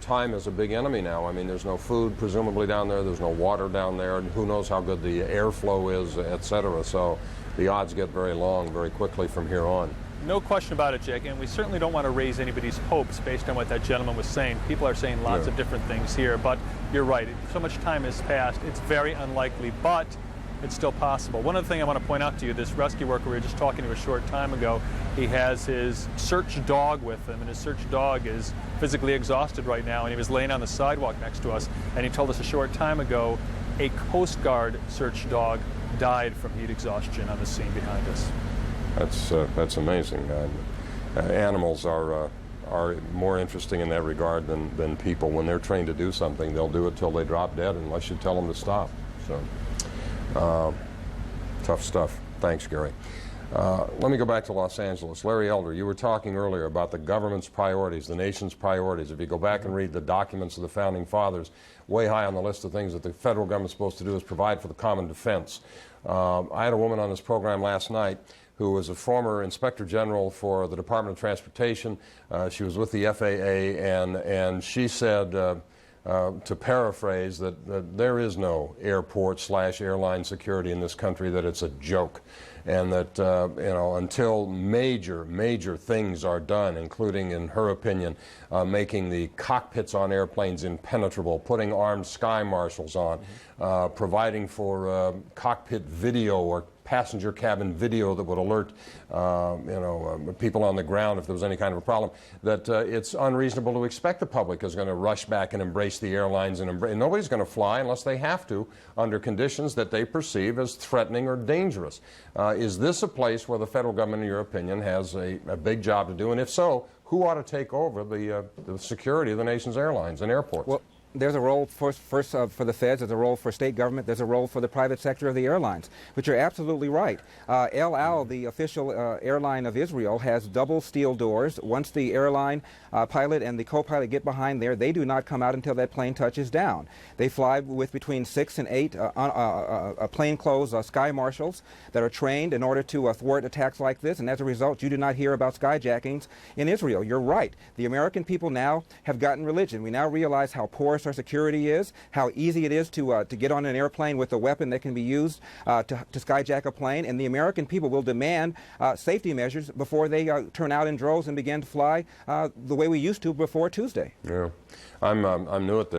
time is a big enemy now. I mean, there's no food presumably down there, there's no water down there, and who knows how good the airflow is, etc. So the odds get very long very quickly from here on. No question about it, Jake, and we certainly don't want to raise anybody's hopes based on what that gentleman was saying. People are saying lots of different things here, but you're right. So much time has passed. It's very unlikely, but it's still possible. One other thing I want to point out to you, this rescue worker we were just talking to a short time ago, he has his search dog with him, and his search dog is physically exhausted right now, and he was laying on the sidewalk next to us, and he told us a short time ago a Coast Guard search dog died from heat exhaustion on the scene behind us. That's amazing. Animals are more interesting in that regard than people. When they're trained to do something, they'll do it till they drop dead unless you tell them to stop. So tough stuff. Thanks, Gary. Let me go back to Los Angeles. Larry Elder, you were talking earlier about the government's priorities, the nation's priorities. If you go back and read the documents of the Founding Fathers, way high on the list of things that the federal government's supposed to do is provide for the common defense. I had a woman on this program last night who was a former Inspector General for the Department of Transportation. She was with the FAA, and she said, to paraphrase, that there is no airport/airline security in this country, that it's a joke, and that until major things are done, including, in her opinion, making the cockpits on airplanes impenetrable, putting armed sky marshals on, providing for cockpit video or passenger cabin video that would alert people on the ground if there was any kind of a problem, that it's unreasonable to expect the public is going to rush back and embrace the airlines, and nobody's going to fly unless they have to under conditions that they perceive as threatening or dangerous. Is this a place where the federal government, in your opinion, has a big job to do? And if so, who ought to take over the security of the nation's airlines and airports? Well, there's a role for the feds, there's a role for state government, there's a role for the private sector of the airlines. But you're absolutely right. El Al, the official airline of Israel, has double steel doors. Once the airline pilot and the co-pilot get behind there, they do not come out until that plane touches down. They fly with between 6 and 8 plainclothes sky marshals that are trained in order to thwart attacks like this, and as a result, you do not hear about skyjackings in Israel. You're right. The American people now have gotten religion. We now realize how porous our security is, how easy it is to get on an airplane with a weapon that can be used to skyjack a plane, and the American people will demand safety measures before they turn out in droves and begin to fly the way we used to before Tuesday. Yeah, I'm new at this.